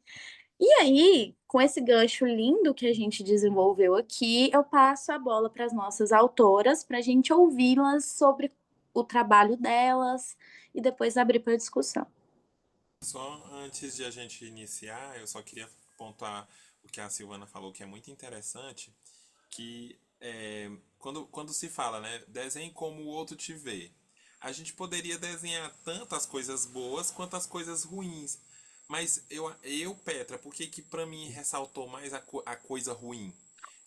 E aí, com esse gancho lindo que a gente desenvolveu aqui, eu passo a bola para as nossas autoras, para a gente ouvi-las sobre o trabalho delas e depois abrir para discussão. Só antes de a gente iniciar, eu só queria pontuar o que a Silvana falou, que é muito interessante, que quando se fala, né, desenhe como o outro te vê. A gente poderia desenhar tanto as coisas boas quanto as coisas ruins. Mas Petra, por que que pra mim ressaltou mais a coisa ruim?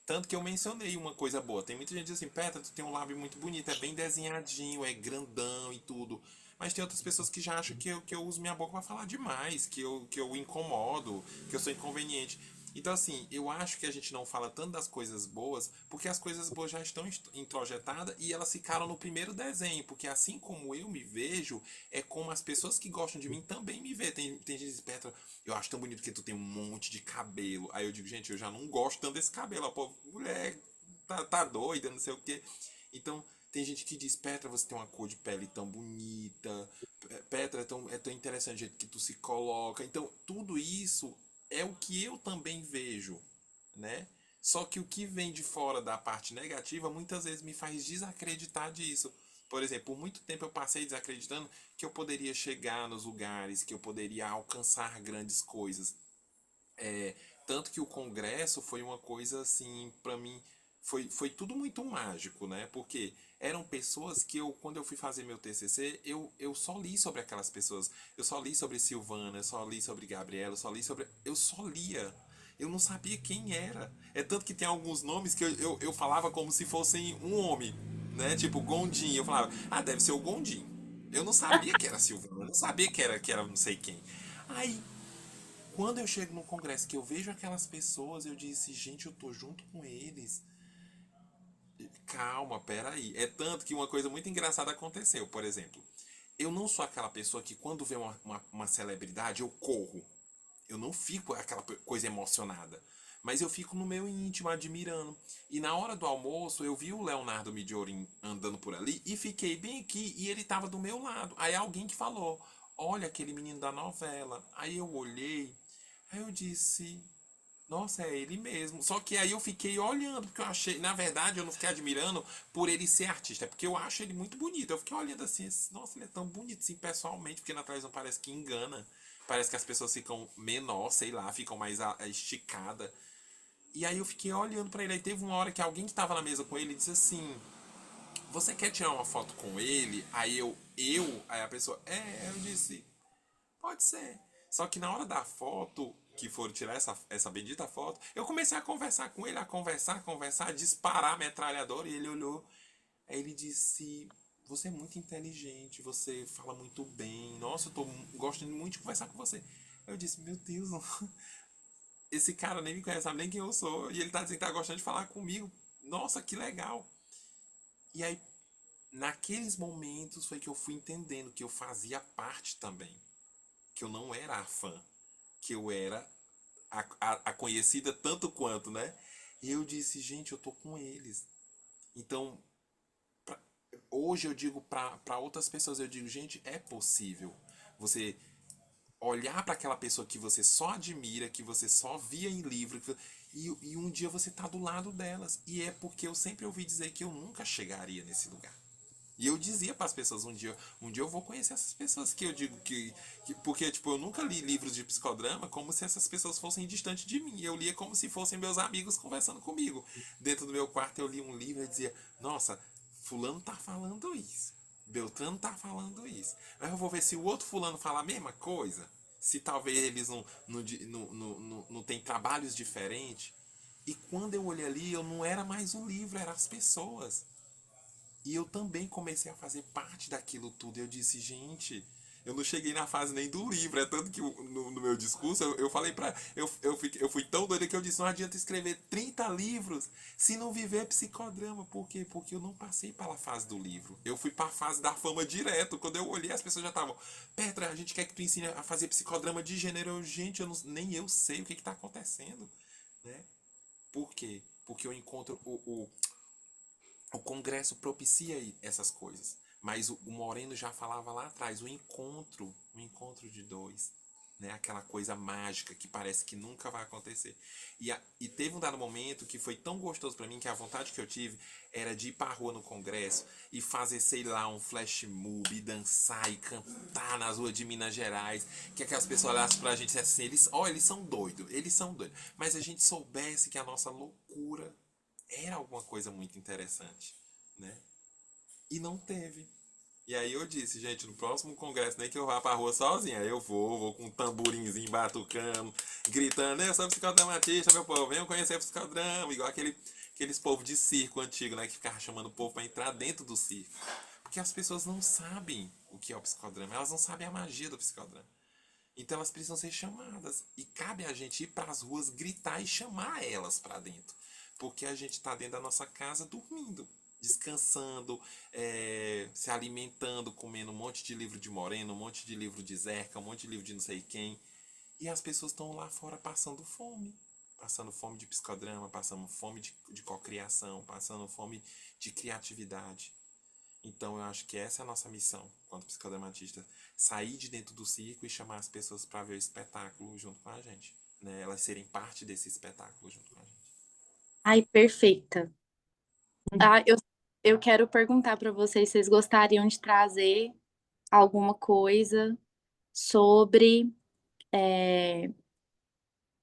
Tanto que eu mencionei uma coisa boa. Tem muita gente que diz assim, Petra, tu tem um lábio muito bonito, é bem desenhadinho, é grandão e tudo. Mas tem outras pessoas que já acham que eu uso minha boca pra falar demais, que eu incomodo, que eu sou inconveniente. Então, assim, eu acho que a gente não fala tanto das coisas boas, porque as coisas boas já estão introjetadas e elas ficaram no primeiro desenho. Porque assim como eu me vejo, é como as pessoas que gostam de mim também me veem. Tem gente que diz, Petra, eu acho tão bonito que tu tem um monte de cabelo. Aí eu digo, gente, eu já não gosto tanto desse cabelo. A povo, mulher, tá doida, não sei o quê. Então, tem gente que diz, Petra, você tem uma cor de pele tão bonita. Petra, é tão interessante o jeito que tu se coloca. Então, tudo isso é o que eu também vejo, né? Só que o que vem de fora da parte negativa muitas vezes me faz desacreditar disso. Por exemplo, por muito tempo eu passei desacreditando que eu poderia chegar nos lugares, que eu poderia alcançar grandes coisas. É, tanto que o congresso foi uma coisa assim, para mim, foi tudo muito mágico, né? Porque eram pessoas que quando eu fui fazer meu TCC, eu só li sobre aquelas pessoas. Eu só li sobre Silvana, eu só li sobre Gabriela, eu só lia. Eu não sabia quem era. É tanto que tem alguns nomes que eu falava como se fossem um homem, né? Tipo Gondim. Eu falava, ah, deve ser o Gondim. Eu não sabia que era Silvana, eu não sabia que era não sei quem. Aí quando eu chego no congresso que eu vejo aquelas pessoas, eu disse, gente, eu tô junto com eles. Calma, peraí. É tanto que uma coisa muito engraçada aconteceu, por exemplo. Eu não sou aquela pessoa que quando vê uma celebridade, eu corro. Eu não fico aquela coisa emocionada. Mas eu fico no meu íntimo admirando. E na hora do almoço, eu vi o Leonardo Midiorin andando por ali e fiquei bem aqui e ele tava do meu lado. Aí alguém que falou, olha aquele menino da novela. Aí eu olhei, aí eu disse, nossa, é ele mesmo. Só que aí eu fiquei olhando, porque eu achei, na verdade, eu não fiquei admirando por ele ser artista, é porque eu acho ele muito bonito. Eu fiquei olhando assim, nossa, ele é tão bonito assim pessoalmente, porque na televisão parece que engana. Parece que as pessoas ficam menor, sei lá, ficam mais esticada. E aí eu fiquei olhando pra ele. Aí teve uma hora que alguém que tava na mesa com ele disse assim: você quer tirar uma foto com ele? Aí a pessoa, eu disse, pode ser. Só que na hora da foto, que foram tirar essa bendita foto, eu comecei a conversar com ele, a conversar, a disparar a metralhadora, e ele olhou. Aí ele disse: você é muito inteligente, você fala muito bem. Nossa, eu tô gostando muito de conversar com você. Eu disse: meu Deus, esse cara nem me conhece, sabe nem quem eu sou. E ele tá dizendo que tá gostando de falar comigo. Nossa, que legal. E aí, naqueles momentos, foi que eu fui entendendo que eu fazia parte também. Que eu não era a fã, que eu era a conhecida tanto quanto, né? E eu disse, gente, eu tô com eles. Então, hoje eu digo para outras pessoas, eu digo, gente, é possível você olhar para aquela pessoa que você só admira, que você só via em livro, e um dia você tá do lado delas. E é porque eu sempre ouvi dizer que eu nunca chegaria nesse lugar. E eu dizia para as pessoas, um dia eu vou conhecer essas pessoas que eu digo porque tipo, eu nunca li livros de psicodrama como se essas pessoas fossem distantes de mim. Eu lia como se fossem meus amigos conversando comigo. Dentro do meu quarto eu li um livro e dizia: "Nossa, fulano tá falando isso. Beltrano tá falando isso. Mas eu vou ver se o outro fulano fala a mesma coisa. Se talvez eles não têm trabalhos diferentes." E quando eu olhei ali, eu não era mais o livro, eram as pessoas. E eu também comecei a fazer parte daquilo tudo. Eu disse, gente, eu não cheguei na fase nem do livro. É tanto que no meu discurso eu falei pra. Eu fui tão doido que eu disse: não adianta escrever 30 livros se não viver psicodrama. Por quê? Porque eu não passei pela fase do livro. Eu fui pra fase da fama direto. Quando eu olhei, as pessoas já estavam: Petra, a gente quer que tu ensine a fazer psicodrama de gênero. Gente, nem eu sei o que tá acontecendo. Né? Por quê? Porque eu encontro o Congresso propicia essas coisas. Mas o Moreno já falava lá atrás, o encontro de dois. Né? Aquela coisa mágica que parece que nunca vai acontecer. E teve um dado momento que foi tão gostoso para mim que a vontade que eu tive era de ir pra rua no Congresso e fazer, sei lá, um flash mob, e dançar e cantar nas ruas de Minas Gerais. Que aquelas pessoas olhassem pra gente e dissessem assim: eles são doidos, eles são doidos. Mas a gente soubesse que a nossa loucura era alguma coisa muito interessante, né? E não teve. E aí eu disse, gente, no próximo congresso, nem que eu vá pra rua sozinha, eu vou com um tamborinzinho batucando, gritando: eu sou psicodramatista, meu povo, venham conhecer o psicodrama, igual aqueles povos de circo antigo, né, que ficava chamando o povo pra entrar dentro do circo. Porque as pessoas não sabem o que é o psicodrama, elas não sabem a magia do psicodrama. Então elas precisam ser chamadas. E cabe a gente ir para as ruas, gritar e chamar elas para dentro. Porque a gente está dentro da nossa casa dormindo, descansando, se alimentando, comendo um monte de livro de Moreno, um monte de livro de Zerca, um monte de livro de não sei quem. E as pessoas estão lá fora passando fome. Passando fome de psicodrama, passando fome de cocriação, passando fome de criatividade. Então eu acho que essa é a nossa missão, quanto psicodramatista, sair de dentro do circo e chamar as pessoas para ver o espetáculo junto com a gente, né? Elas serem parte desse espetáculo junto com a gente. Ai, perfeita. Ah, eu quero perguntar para vocês, vocês gostariam de trazer alguma coisa sobre. é,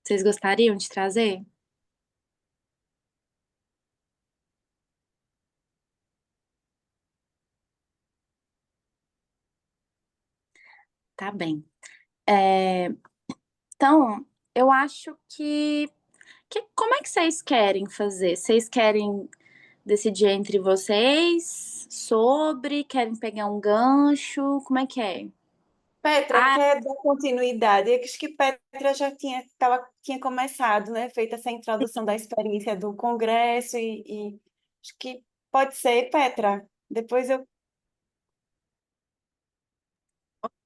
Vocês gostariam de trazer? Tá bem. É, Então, eu acho que. Como é que vocês querem fazer? Vocês querem decidir entre vocês sobre? Querem pegar um gancho? Como é que é? Petra, Ah, quer dar continuidade? Eu acho que Petra já tinha começado, né? Feita essa introdução da experiência do Congresso e acho que pode ser, Petra. Depois eu.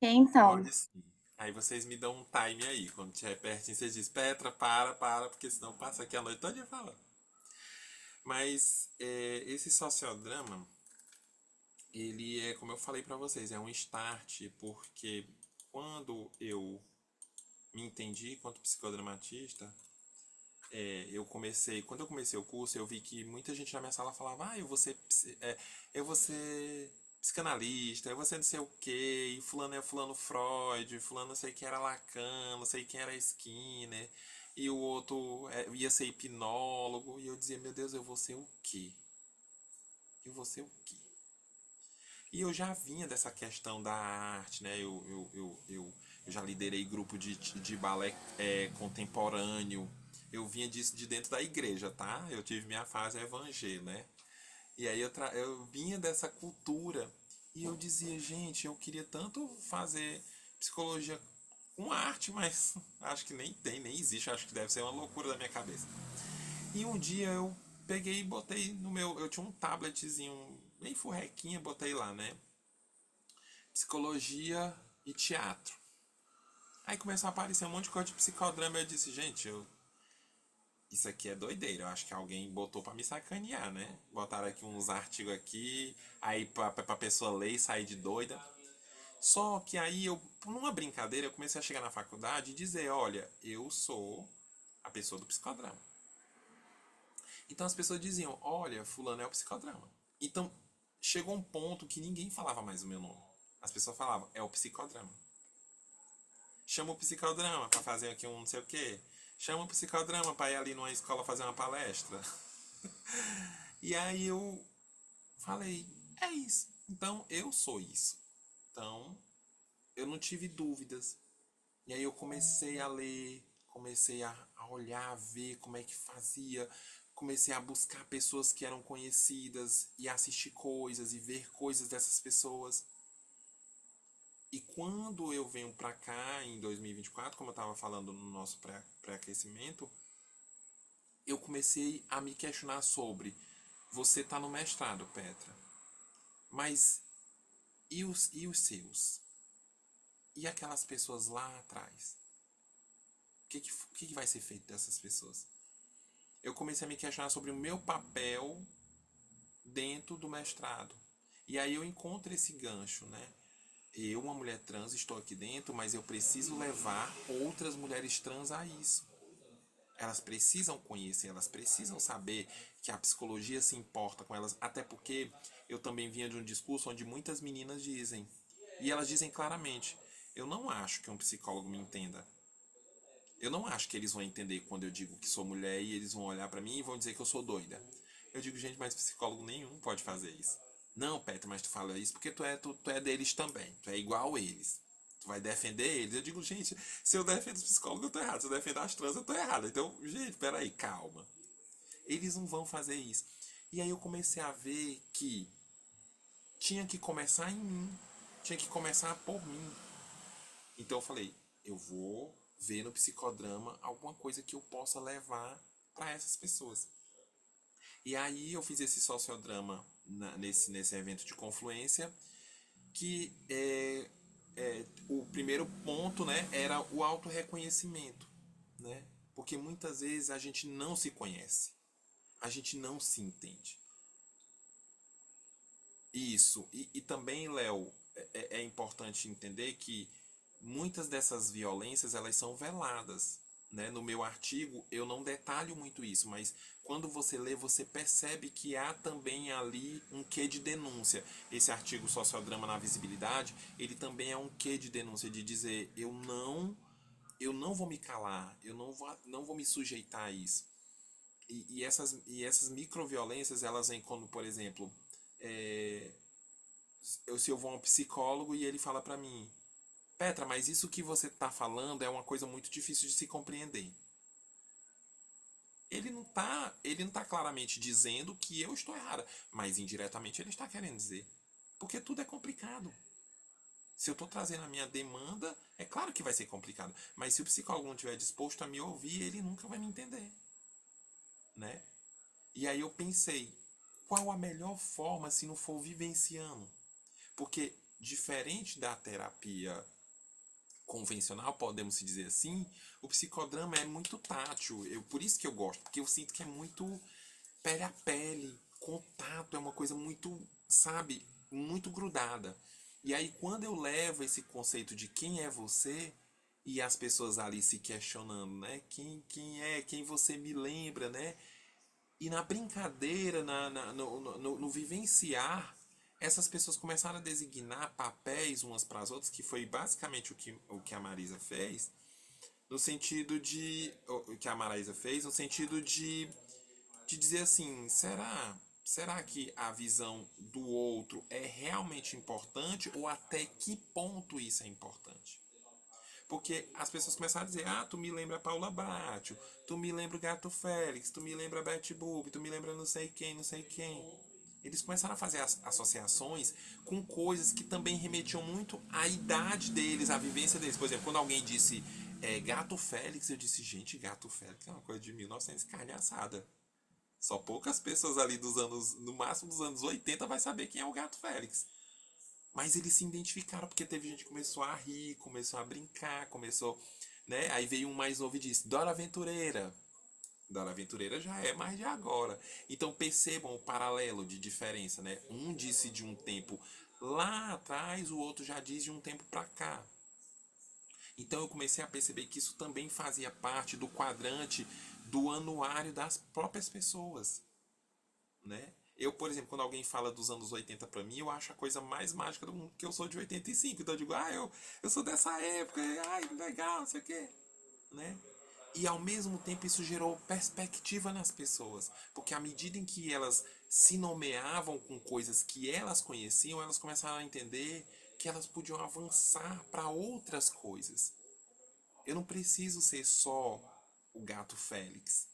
então. Pode sim. Aí vocês me dão um time aí. Quando estiver pertinho, vocês dizem: Petra, para, porque senão passa aqui a noite toda falando. Mas esse sociodrama, ele é, como eu falei para vocês, é um start, porque quando eu me entendi quanto psicodramatista, quando eu comecei o curso, eu vi que muita gente na minha sala falava: eu vou ser psicanalista, eu vou ser não sei o quê, e fulano é fulano Freud, fulano não sei quem era Lacan, não sei quem era Skinner, e o outro ia ser hipnólogo, e eu dizia: meu Deus, eu vou ser o quê? Eu vou ser o quê? E eu já vinha dessa questão da arte, né? Eu já liderei grupo de balé contemporâneo. Eu vinha disso de dentro da igreja, tá? Eu tive minha fase evangélica, né? E aí eu vinha dessa cultura. E eu dizia: gente, eu queria tanto fazer psicologia com arte, mas acho que nem tem, nem existe. Acho que deve ser uma loucura da minha cabeça. E um dia eu peguei e botei no meu. Eu tinha um tabletzinho bem furrequinha, botei lá, né? Psicologia e teatro. Aí começou a aparecer um monte de coisa de psicodrama. Eu disse: gente, isso aqui é doideira. Eu acho que alguém botou pra me sacanear, né? Botaram aqui uns artigos aqui, aí pra pessoa ler e sair de doida. Só que aí eu, numa brincadeira, eu comecei a chegar na faculdade e dizer, olha, eu sou a pessoa do psicodrama. Então as pessoas diziam, olha, fulano é o psicodrama. Então chegou um ponto que ninguém falava mais o meu nome. As pessoas falavam, é o psicodrama. Chama o psicodrama pra fazer aqui um não sei o quê. Chama o psicodrama pra ir ali numa escola fazer uma palestra. E aí eu falei, é isso. Então eu sou isso. Então eu não tive dúvidas. E aí eu comecei a ler, comecei a olhar, a ver como é que fazia, comecei a buscar pessoas que eram conhecidas e assistir coisas e ver coisas dessas pessoas. E quando eu venho pra cá em 2024, como eu estava falando no nosso pré-aquecimento, eu comecei a me questionar sobre você tá no mestrado, Petra, mas e os seus? E aquelas pessoas lá atrás? O que vai ser feito dessas pessoas? Eu comecei a me questionar sobre o meu papel dentro do mestrado. E aí eu encontro esse gancho, né? Eu, uma mulher trans, estou aqui dentro, mas eu preciso levar outras mulheres trans a isso. Elas precisam conhecer, elas precisam saber que a psicologia se importa com elas, até porque eu também vinha de um discurso onde muitas meninas dizem, e elas dizem claramente, eu não acho que um psicólogo me entenda. Eu não acho que eles vão entender quando eu digo que sou mulher e eles vão olhar pra mim e vão dizer que eu sou doida. Eu digo, gente, mas psicólogo nenhum pode fazer isso. Não, Petra, mas tu fala isso porque tu é deles também. Tu é igual a eles. Tu vai defender eles. Eu digo, gente, se eu defendo os psicólogos, eu tô errado. Se eu defendo as trans, eu tô errado. Então, gente, peraí, calma. Eles não vão fazer isso. E aí eu comecei a ver que tinha que começar em mim. Tinha que começar por mim. Então eu falei, eu vou ver no psicodrama alguma coisa que eu possa levar para essas pessoas. E aí eu fiz esse sociodrama nesse evento de confluência, que o primeiro ponto, né, era o autorreconhecimento, né? Porque muitas vezes a gente não se conhece, a gente não se entende. Isso. E também, Léo, é importante entender que muitas dessas violências elas são veladas. Né? No meu artigo eu não detalho muito isso, mas quando você lê, você percebe que há também ali um quê de denúncia. Esse artigo Sociodrama na Visibilidade, ele também é um quê de denúncia, de dizer eu não vou me calar, eu não vou me sujeitar a isso. E essas microviolências, elas vêm quando, por exemplo, se eu vou a um psicólogo e ele fala pra mim, Petra, mas isso que você tá falando é uma coisa muito difícil de se compreender. Ele não tá claramente dizendo que eu estou errada, mas indiretamente ele está querendo dizer. Porque tudo é complicado. Se eu estou trazendo a minha demanda, é claro que vai ser complicado. Mas se o psicólogo não estiver disposto a me ouvir, ele nunca vai me entender. Né? E aí eu pensei, qual a melhor forma se não for vivenciando? Porque diferente da terapia convencional, podemos se dizer assim, o psicodrama é muito tátil. Por isso que eu gosto, porque eu sinto que é muito pele a pele, contato, é uma coisa muito, sabe, muito grudada. E aí quando eu levo esse conceito de quem é você e as pessoas ali se questionando, né? Quem você me lembra, né? E na brincadeira, no vivenciar, essas pessoas começaram a designar papéis umas para as outras, que foi basicamente o que a Marisa fez, no sentido de. O que a Marisa fez, no sentido de dizer assim: será que a visão do outro é realmente importante ou até que ponto isso é importante? Porque as pessoas começaram a dizer, tu me lembra a Paula Batio, tu me lembra o Gato Félix, tu me lembra a Betty Boop, tu me lembra não sei quem, não sei quem. Eles começaram a fazer associações com coisas que também remetiam muito à idade deles, à vivência deles. Por exemplo, quando alguém disse Gato Félix, eu disse, gente, Gato Félix é uma coisa de 1900 carne assada. Só poucas pessoas ali no máximo dos anos 80 vai saber quem é o Gato Félix. Mas eles se identificaram porque teve gente que começou a rir, começou a brincar, começou, né? Aí veio um mais novo e disse, Dora Aventureira. Dora Aventureira já é mais de agora. Então percebam o paralelo de diferença, né? Um disse de um tempo lá atrás, o outro já diz de um tempo para cá. Então eu comecei a perceber que isso também fazia parte do quadrante do anuário das próprias pessoas, né? Eu, por exemplo, quando alguém fala dos anos 80 pra mim, eu acho a coisa mais mágica do mundo, porque eu sou de 85. Então eu digo, eu sou dessa época, ai, legal, não sei o quê, né? E ao mesmo tempo isso gerou perspectiva nas pessoas, porque à medida em que elas se nomeavam com coisas que elas conheciam, elas começaram a entender que elas podiam avançar para outras coisas. Eu não preciso ser só o gato Félix,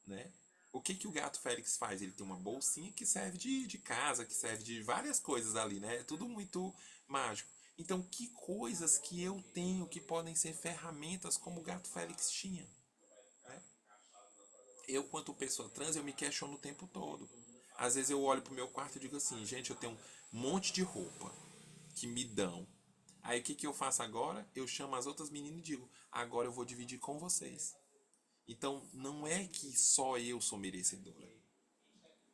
né? O que que o gato Félix faz? Ele tem uma bolsinha que serve de casa, que serve de várias coisas ali, né? É tudo muito mágico. Então, que coisas que eu tenho que podem ser ferramentas como o gato Félix tinha, né? Eu, quanto pessoa trans, eu me questiono o tempo todo. Às vezes eu olho pro meu quarto e digo assim, gente, eu tenho um monte de roupa que me dão. Aí o que que eu faço agora? Eu chamo as outras meninas e digo, agora eu vou dividir com vocês. Então, não é que só eu sou merecedora.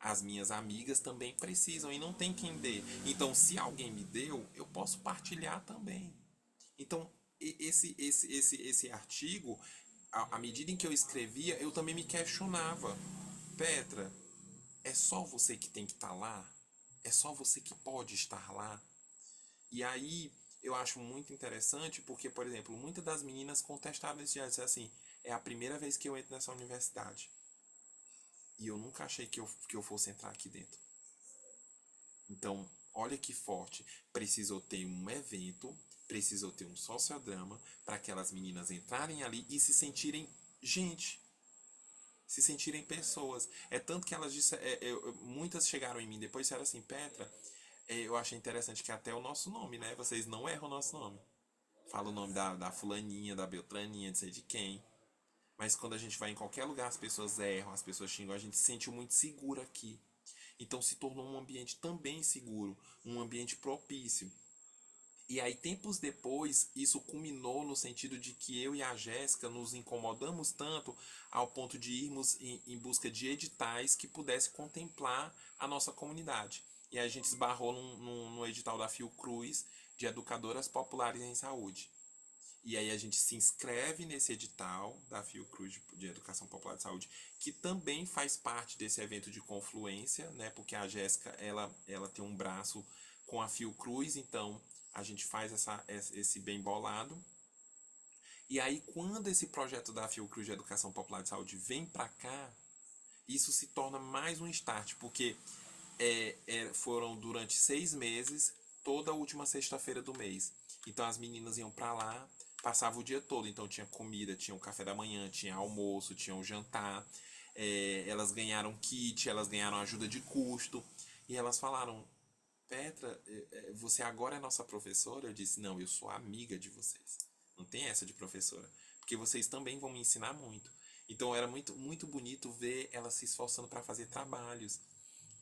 As minhas amigas também precisam e não tem quem dê. Então, se alguém me deu, eu posso partilhar também. Então, esse artigo, à medida em que eu escrevia, eu também me questionava. Petra, é só você que tem que estar lá? É só você que pode estar lá? E aí, eu acho muito interessante porque, por exemplo, muitas das meninas contestaram esse dia, disseram assim, é a primeira vez que eu entro nessa universidade. E eu nunca achei que eu fosse entrar aqui dentro. Então, olha que forte. Precisou ter um evento, precisou ter um sociodrama para aquelas meninas entrarem ali e se sentirem gente, se sentirem pessoas. É tanto que elas disseram, muitas chegaram em mim depois e disseram assim, Petra, eu achei interessante que até o nosso nome, né? Vocês não erram o nosso nome. Fala o nome da fulaninha, da beltraninha, de sei de quem. Mas quando a gente vai em qualquer lugar, as pessoas erram, as pessoas xingam, a gente se sente muito seguro aqui. Então se tornou um ambiente também seguro, um ambiente propício. E aí, tempos depois, isso culminou no sentido de que eu e a Jéssica nos incomodamos tanto ao ponto de irmos em busca de editais que pudesse contemplar a nossa comunidade. E aí a gente esbarrou no edital da Fiocruz de Educadoras Populares em Saúde. E aí a gente se inscreve nesse edital da Fiocruz de Educação Popular de Saúde, que também faz parte desse evento de confluência, né? Porque a Jéssica, ela tem um braço com a Fiocruz, então a gente faz esse bem bolado. E aí quando esse projeto da Fiocruz de Educação Popular de Saúde vem para cá, isso se torna mais um start, porque foram durante 6 meses, toda a última sexta-feira do mês. Então as meninas iam para lá, passavam o dia todo. Então tinha comida, tinha o café da manhã, tinha almoço, tinha o jantar. Elas ganharam kit, elas ganharam ajuda de custo. E elas falaram, Petra, você agora é nossa professora? Eu disse, não, eu sou amiga de vocês. Não tem essa de professora. Porque vocês também vão me ensinar muito. Então era muito, muito bonito ver elas se esforçando para fazer trabalhos.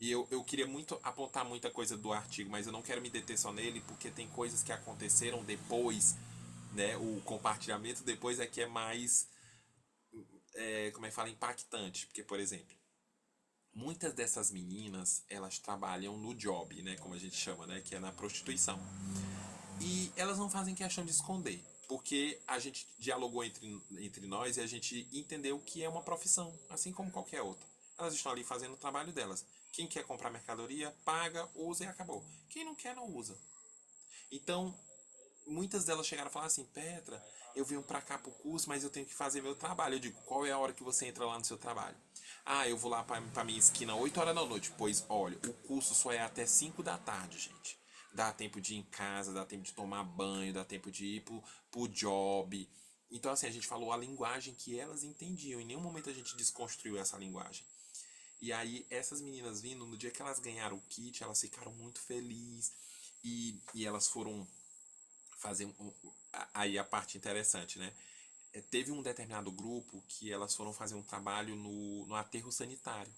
E eu queria muito apontar muita coisa do artigo, mas eu não quero me deter só nele, porque tem coisas que aconteceram depois, né? O compartilhamento depois é que é mais, como é que fala, impactante. Porque, por exemplo, muitas dessas meninas, elas trabalham no job, né? Como a gente chama, né? Que é na prostituição. E elas não fazem questão de esconder, porque a gente dialogou entre nós e a gente entendeu que é uma profissão, assim como qualquer outra. Elas estão ali fazendo o trabalho delas. Quem quer comprar mercadoria, paga, usa e acabou. Quem não quer, não usa. Então, muitas delas chegaram a falar assim, Petra, eu vim pra cá pro curso, mas eu tenho que fazer meu trabalho. Eu digo, qual é a hora que você entra lá no seu trabalho? Ah, eu vou lá pra minha esquina 8 horas da noite. Pois, olha, o curso só é até 5 da tarde, gente. Dá tempo de ir em casa, dá tempo de tomar banho, dá tempo de ir pro job. Então, assim, a gente falou a linguagem que elas entendiam. Em nenhum momento a gente desconstruiu essa linguagem. E aí, essas meninas vindo, no dia que elas ganharam o kit, elas ficaram muito felizes. E elas foram fazer aí a parte interessante, né? Teve um determinado grupo que elas foram fazer um trabalho no aterro sanitário.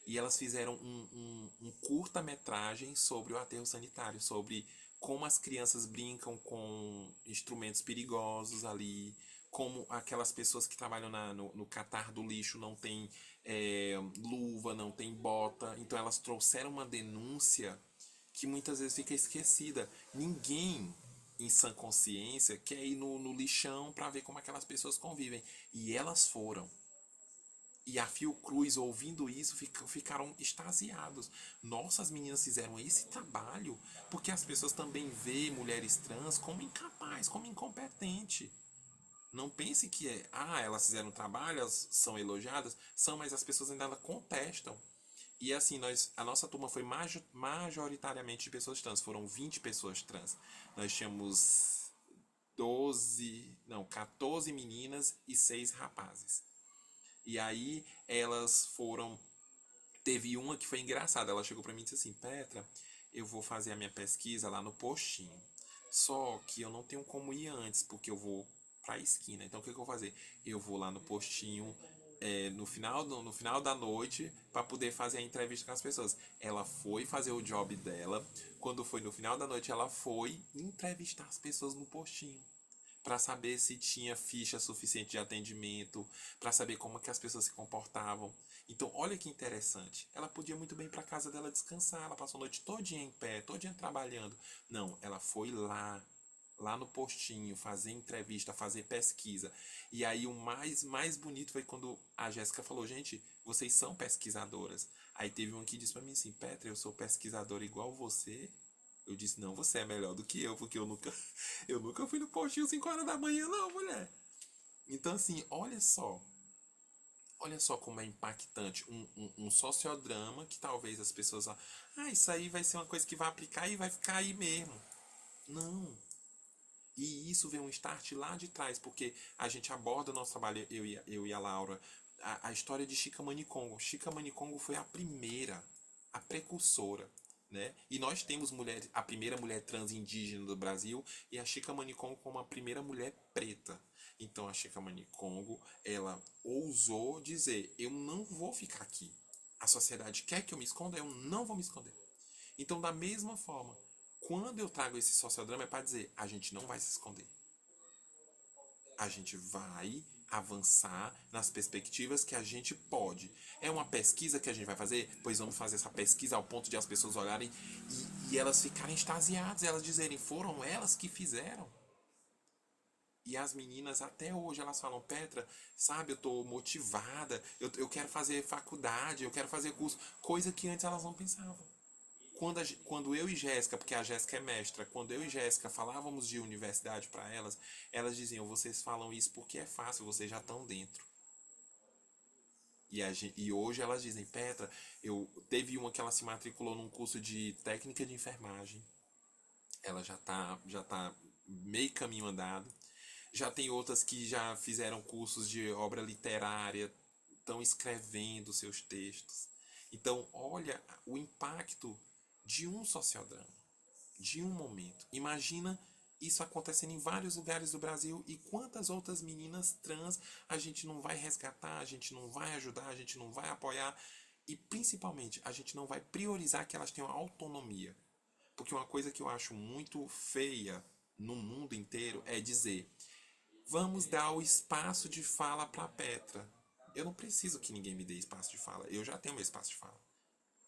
E elas fizeram um curta-metragem sobre o aterro sanitário, sobre como as crianças brincam com instrumentos perigosos ali, como aquelas pessoas que trabalham no catar do lixo não tem luva, não tem bota. Então elas trouxeram uma denúncia que muitas vezes fica esquecida. Ninguém em sã consciência quer ir no lixão para ver como aquelas pessoas convivem. E elas foram. E a Fiocruz, ouvindo isso, ficaram extasiados. Nossa, as meninas fizeram esse trabalho porque as pessoas também veem mulheres trans como incapazes, como incompetentes. Não pense que elas fizeram trabalho, elas são elogiadas, são, mas as pessoas ainda contestam. E assim, a nossa turma foi majoritariamente de pessoas trans, foram 20 pessoas trans. Nós tínhamos 14 meninas e 6 rapazes. E aí elas foram. Teve uma que foi engraçada, ela chegou pra mim e disse assim: Petra, eu vou fazer a minha pesquisa lá no postinho. Só que eu não tenho como ir antes, porque eu vou pra esquina. Então o que eu vou fazer? Eu vou lá no postinho no final da noite para poder fazer a entrevista com as pessoas. Ela foi fazer o job dela. Quando foi no final da noite, ela foi entrevistar as pessoas no postinho para saber se tinha ficha suficiente de atendimento, para saber como que as pessoas se comportavam. Então, olha que interessante. Ela podia muito bem ir para casa dela descansar. Ela passou a noite todinha em pé, todinha trabalhando. Não, ela foi lá no postinho, fazer entrevista, fazer pesquisa. E aí o mais bonito foi quando a Jéssica falou: gente, vocês são pesquisadoras. Aí teve um que disse para mim assim: Petra, eu sou pesquisadora igual você. Eu disse: não, você é melhor do que eu, porque eu nunca fui no postinho 5 horas da manhã, não, mulher. Então, assim, olha só como é impactante um sociodrama que talvez as pessoas isso aí vai ser uma coisa que vai aplicar e vai ficar aí mesmo. Não. E isso vem um start lá de trás, porque a gente aborda o nosso trabalho, eu e a Laura, a história de Chica Manicongo. Chica Manicongo foi a primeira, a precursora, né? E nós temos a primeira mulher trans indígena do Brasil e a Chica Manicongo como a primeira mulher preta. Então a Chica Manicongo, ela ousou dizer: eu não vou ficar aqui. A sociedade quer que eu me esconda, eu não vou me esconder. Então, da mesma forma, quando eu trago esse sociodrama é para dizer: a gente não vai se esconder. A gente vai avançar nas perspectivas que a gente pode. É uma pesquisa que a gente vai fazer? Pois vamos fazer essa pesquisa ao ponto de as pessoas olharem e elas ficarem extasiadas, elas dizerem: foram elas que fizeram. E as meninas até hoje elas falam: Petra, sabe, eu tô motivada, eu quero fazer faculdade, eu quero fazer curso, coisa que antes elas não pensavam. Quando eu e Jéssica, porque a Jéssica é mestra, quando eu e Jéssica falávamos de universidade para elas, elas diziam: vocês falam isso porque é fácil, vocês já estão dentro. E hoje elas dizem: Petra, teve uma que ela se matriculou num curso de técnica de enfermagem, ela já tá meio caminho andado. Já tem outras que já fizeram cursos de obra literária, estão escrevendo seus textos. Então, olha o impacto de um sociodrama, de um momento. Imagina isso acontecendo em vários lugares do Brasil e quantas outras meninas trans a gente não vai resgatar, a gente não vai ajudar, a gente não vai apoiar e principalmente a gente não vai priorizar que elas tenham autonomia. Porque uma coisa que eu acho muito feia no mundo inteiro é dizer: vamos dar o espaço de fala para a Petra. Eu não preciso que ninguém me dê espaço de fala. Eu já tenho meu espaço de fala.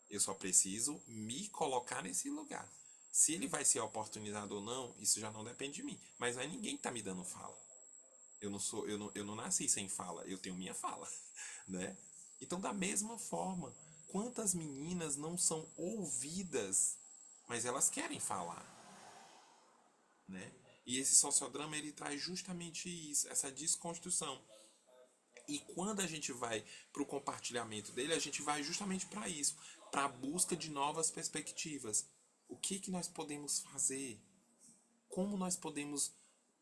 Eu só preciso me colocar nesse lugar. Se ele vai ser oportunizado ou não, isso já não depende de mim. Mas não é ninguém que tá me dando fala. Eu não nasci sem fala. Eu tenho minha fala, né? Então, da mesma forma, quantas meninas não são ouvidas, mas elas querem falar, né? E esse sociodrama ele traz justamente isso, essa desconstrução. E quando a gente vai para o compartilhamento dele, a gente vai justamente para isso, para a busca de novas perspectivas. O que nós podemos fazer? Como nós podemos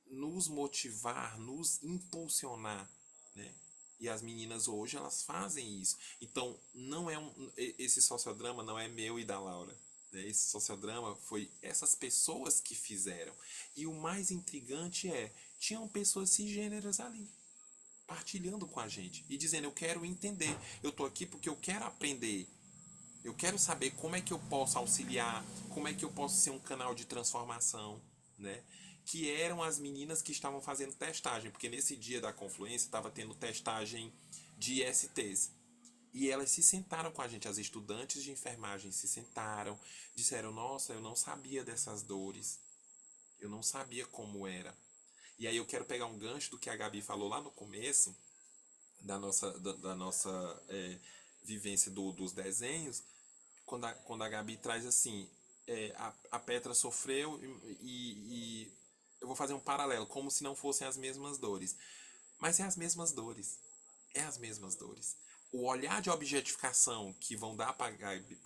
nos motivar, nos impulsionar, né? E as meninas hoje elas fazem isso. Então, não é esse sociodrama não é meu e da Laura. Né? Esse sociodrama foi essas pessoas que fizeram. E o mais intrigante tinham pessoas cisgêneras ali, partilhando com a gente e dizendo: eu quero entender, eu tô aqui porque eu quero aprender, eu quero saber como é que eu posso auxiliar, como é que eu posso ser um canal de transformação, né? que eram as meninas que estavam fazendo testagem, porque nesse dia da confluência estava tendo testagem de ISTs. E elas se sentaram com a gente, as estudantes de enfermagem se sentaram, disseram: nossa, eu não sabia dessas dores, eu não sabia como era. E aí eu quero pegar um gancho do que a Gabi falou lá no começo, da nossa vivência dos desenhos, quando a Gabi traz assim, a Petra sofreu e eu vou fazer um paralelo, como se não fossem as mesmas dores. Mas é as mesmas dores. É as mesmas dores. O olhar de objetificação que vão dar pra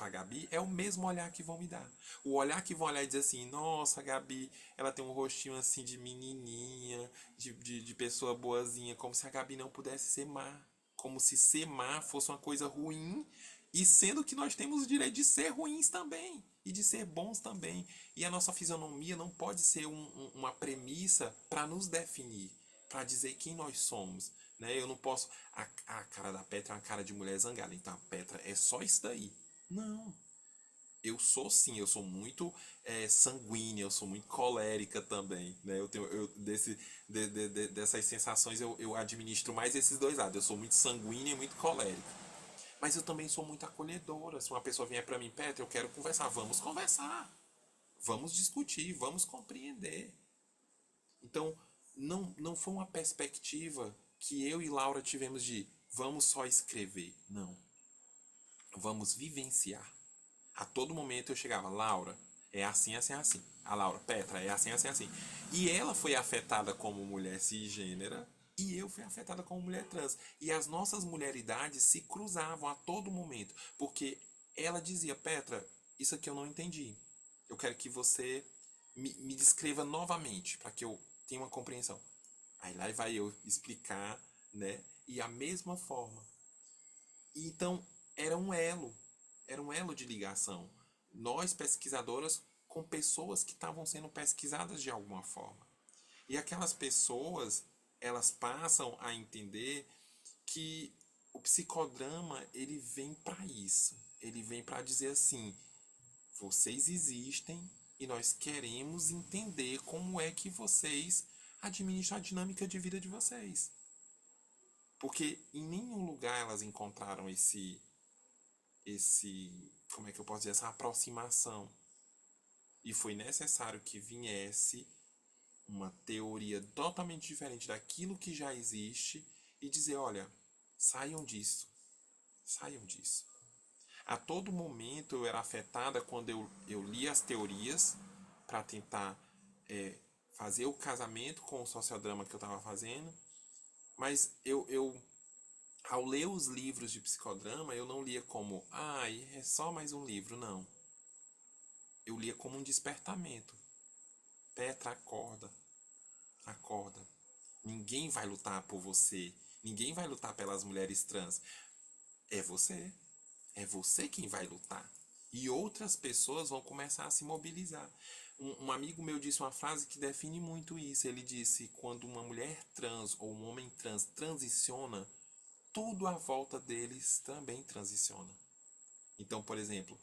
Gabi é o mesmo olhar que vão me dar. O olhar que vão olhar e dizer assim: nossa, a Gabi, ela tem um rostinho assim de menininha, de pessoa boazinha, como se a Gabi não pudesse ser má. Como se ser má fosse uma coisa ruim, e sendo que nós temos o direito de ser ruins também, e de ser bons também. E a nossa fisionomia não pode ser uma premissa para nos definir, para dizer quem nós somos. Né? Eu não posso. A cara da Petra é uma cara de mulher zangada, então a Petra é só isso daí. Não. Eu sou sim, eu sou muito sanguínea, eu sou muito colérica também. Né? Dessas sensações eu administro mais esses dois lados. Eu sou muito sanguínea e muito colérica. Mas eu também sou muito acolhedora. Se uma pessoa vier pra mim: Petra, eu quero conversar, vamos conversar. Vamos discutir, vamos compreender. Então, não foi uma perspectiva que eu e Laura tivemos de vamos só escrever. Não. Vamos vivenciar. A todo momento eu chegava: Laura, é assim, assim, assim. A Laura: Petra, é assim, assim, assim. E ela foi afetada como mulher cisgênera e eu fui afetada como mulher trans. E as nossas mulheridades se cruzavam a todo momento. Porque ela dizia: Petra, isso aqui eu não entendi. Eu quero que você me descreva novamente, para que eu tenha uma compreensão. Aí lá vai eu explicar, né? E a mesma forma. E então era um elo de ligação. Nós pesquisadoras com pessoas que estavam sendo pesquisadas de alguma forma. E aquelas pessoas, elas passam a entender que o psicodrama, ele vem para isso. Ele vem para dizer assim: vocês existem e nós queremos entender como é que vocês administram a dinâmica de vida de vocês. Porque em nenhum lugar elas encontraram como é que eu posso dizer, essa aproximação. E foi necessário que viesse uma teoria totalmente diferente daquilo que já existe e dizer: olha, saiam disso. Saiam disso. A todo momento eu era afetada quando eu lia as teorias para tentar fazer o casamento com o sociodrama que eu estava fazendo, mas ao ler os livros de psicodrama, eu não lia como: é só mais um livro, não. Eu lia como um despertamento. Petra, acorda. Acorda. Ninguém vai lutar por você. Ninguém vai lutar pelas mulheres trans. É você. É você quem vai lutar. E outras pessoas vão começar a se mobilizar. Um amigo meu disse uma frase que define muito isso. Ele disse: quando uma mulher trans ou um homem trans transiciona, tudo à volta deles também transiciona. Então, por exemplo,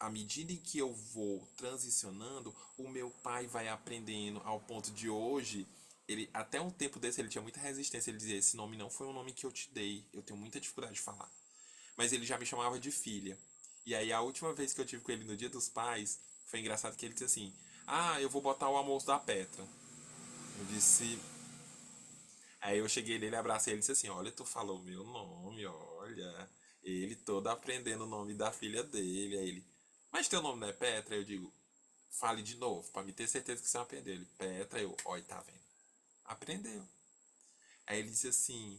à medida em que eu vou transicionando, o meu pai vai aprendendo ao ponto de hoje. Ele, até um tempo desse, ele tinha muita resistência. Ele dizia: esse nome não foi um nome que eu te dei. Eu tenho muita dificuldade de falar. Mas ele já me chamava de filha. E aí a última vez que eu tive com ele no Dia dos Pais, foi engraçado que ele disse assim: eu vou botar o almoço da Petra. Eu disse. Aí eu cheguei nele, abracei ele e disse assim: olha, tu falou meu nome, olha. Ele todo aprendendo o nome da filha dele. Aí ele: mas teu nome não é Petra? Aí eu digo: fale de novo, pra me ter certeza que você aprendeu. Ele: Petra. Eu: olha, tá vendo? Aprendeu. Aí ele disse assim: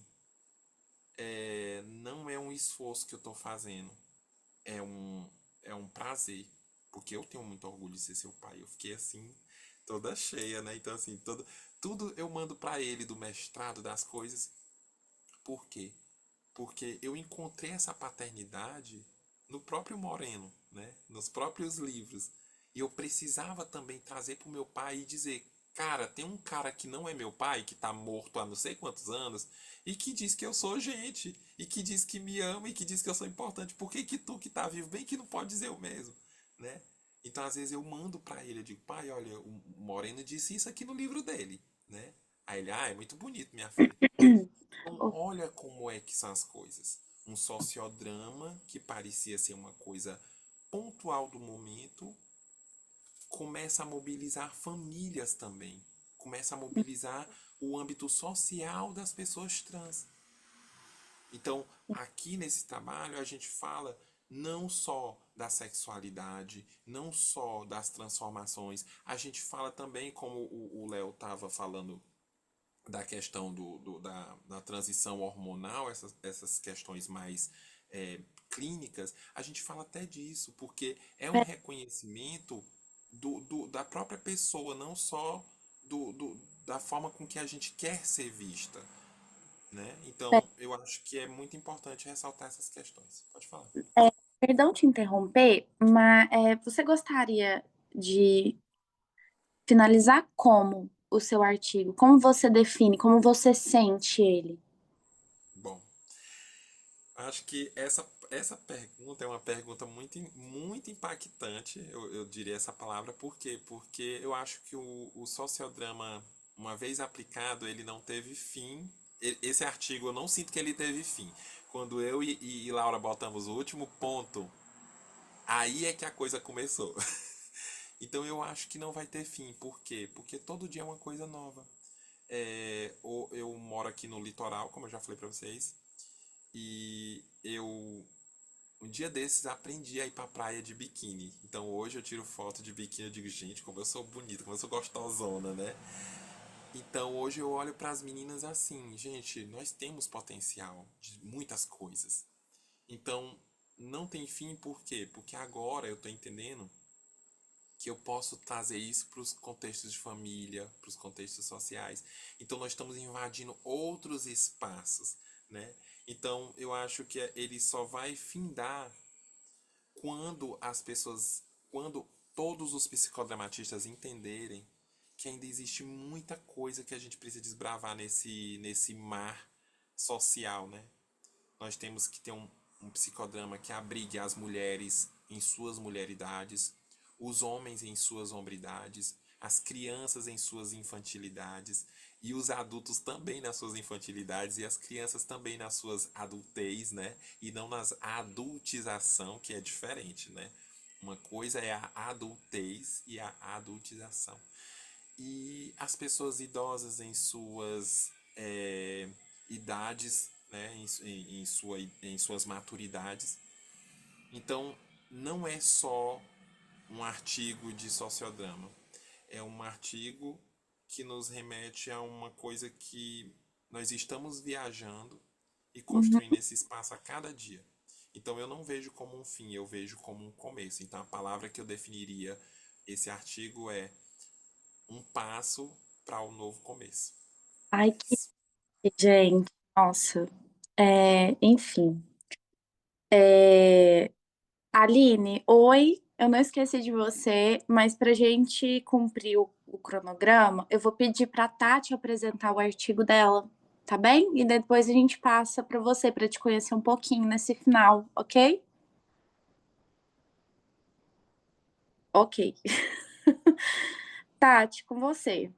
não é um esforço que eu tô fazendo, é um prazer, porque eu tenho muito orgulho de ser seu pai. Eu fiquei assim, toda cheia, né? Então, assim, tudo eu mando pra ele do mestrado, das coisas. Por quê? Porque eu encontrei essa paternidade no próprio Moreno, né? Nos próprios livros. E eu precisava também trazer pro meu pai e dizer: cara, tem um cara que não é meu pai, que tá morto há não sei quantos anos, e que diz que eu sou gente, e que diz que me ama, e que diz que eu sou importante. Por que que tu que tá vivo bem que não pode dizer o mesmo, né? Então, às vezes, eu mando para ele, eu digo, pai, olha, o Moreno disse isso aqui no livro dele, né? Aí ele, é muito bonito, minha filha. Então, olha como é que são as coisas. Um sociodrama que parecia ser uma coisa pontual do momento, começa a mobilizar famílias também. Começa a mobilizar o âmbito social das pessoas trans. Então, aqui nesse trabalho, a gente fala não só da sexualidade, não só das transformações, a gente fala também, como o Léo estava falando, da questão da transição hormonal, essas questões mais clínicas, a gente fala até disso, porque é um reconhecimento da própria pessoa, não só da forma com que a gente quer ser vista, né? Então, eu acho que é muito importante ressaltar essas questões. Pode falar. Perdão te interromper, mas você gostaria de finalizar como o seu artigo? Como você define, como você sente ele? Bom, acho que essa pergunta é uma pergunta muito impactante, eu diria essa palavra. Por quê? Porque eu acho que o sociodrama, uma vez aplicado, ele não teve fim. Esse artigo eu não sinto que ele teve fim. Quando eu e Laura botamos o último ponto, aí é que a coisa começou. Então eu acho que não vai ter fim. Por quê? Porque todo dia é uma coisa nova. Eu moro aqui no litoral, como eu já falei pra vocês, e um dia desses aprendi a ir pra praia de biquíni. Então hoje eu tiro foto de biquíni e digo, gente, como eu sou bonita, como eu sou gostosona, né? Então hoje eu olho pras meninas assim, gente, nós temos potencial de muitas coisas. Então não tem fim, por quê? Porque agora eu tô entendendo que eu posso trazer isso para os contextos de família, para os contextos sociais. Então nós estamos invadindo outros espaços, né? Então eu acho que ele só vai findar quando as pessoas, quando todos os psicodramatistas entenderem que ainda existe muita coisa que a gente precisa desbravar nesse mar social, né? Nós temos que ter um psicodrama que abrigue as mulheres em suas mulheridades, os homens em suas hombridades, as crianças em suas infantilidades e os adultos também nas suas infantilidades e as crianças também nas suas adultez, né? E não nas adultização, que é diferente, né? Uma coisa é a adultez e a adultização. E as pessoas idosas em suas idades, né, em suas maturidades. Então, não é só um artigo de sociodrama, é um artigo que nos remete a uma coisa que nós estamos viajando e Uhum. construindo esse espaço a cada dia. Então, eu não vejo como um fim, eu vejo como um começo. Então, a palavra que eu definiria esse artigo é um passo para o novo começo. Ai, que gente, nossa. Enfim. Aline, oi. Eu não esqueci de você, mas para gente cumprir o cronograma, eu vou pedir para Tati apresentar o artigo dela, tá bem? E depois a gente passa para você para te conhecer um pouquinho nesse final, ok? Ok. Tati, com você.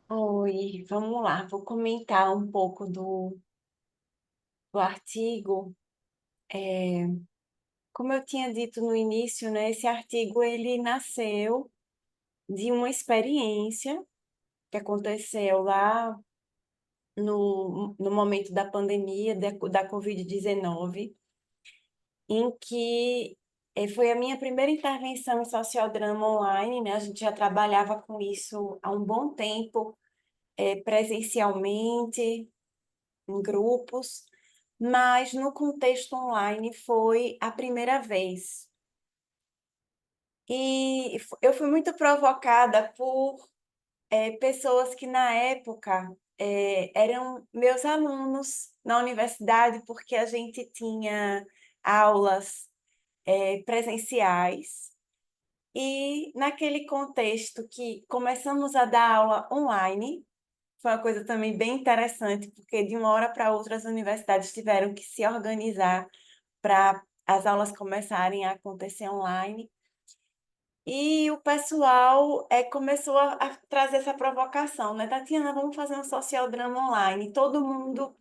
Oi, vamos lá, vou comentar um pouco do artigo. Como eu tinha dito no início, né, esse artigo ele nasceu de uma experiência que aconteceu lá no momento da pandemia da Covid-19, em que foi a minha primeira intervenção em sociodrama online, né? A gente já trabalhava com isso há um bom tempo, presencialmente, em grupos, mas no contexto online foi a primeira vez. E eu fui muito provocada por pessoas que, na época, eram meus alunos na universidade, porque a gente tinha aulas presenciais. E, naquele contexto que começamos a dar aula online, foi uma coisa também bem interessante, porque de uma hora para outra as universidades tiveram que se organizar para as aulas começarem a acontecer online. E o pessoal começou a trazer essa provocação, né? Tatiana, vamos fazer um sociodrama online. Todo mundo,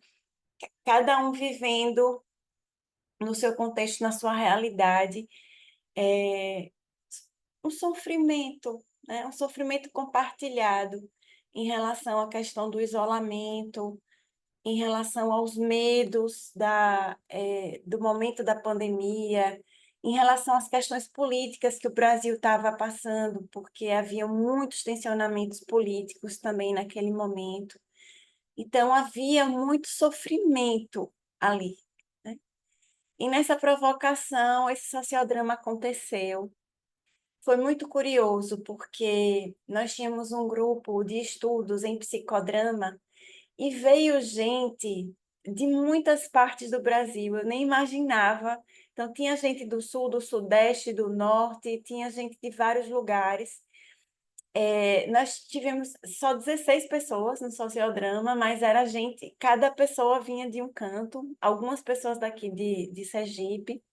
cada um vivendo no seu contexto, na sua realidade, um sofrimento, né? Um sofrimento compartilhado em relação à questão do isolamento, em relação aos medos do momento da pandemia, em relação às questões políticas que o Brasil estava passando, porque havia muitos tensionamentos políticos também naquele momento. Então, havia muito sofrimento ali, né? E nessa provocação, esse sociodrama aconteceu. Foi muito curioso, porque nós tínhamos um grupo de estudos em psicodrama e veio gente de muitas partes do Brasil, eu nem imaginava. Então, tinha gente do sul, do sudeste, do norte, tinha gente de vários lugares. Nós tivemos só 16 pessoas no sociodrama, mas era gente, cada pessoa vinha de um canto, algumas pessoas daqui de Sergipe.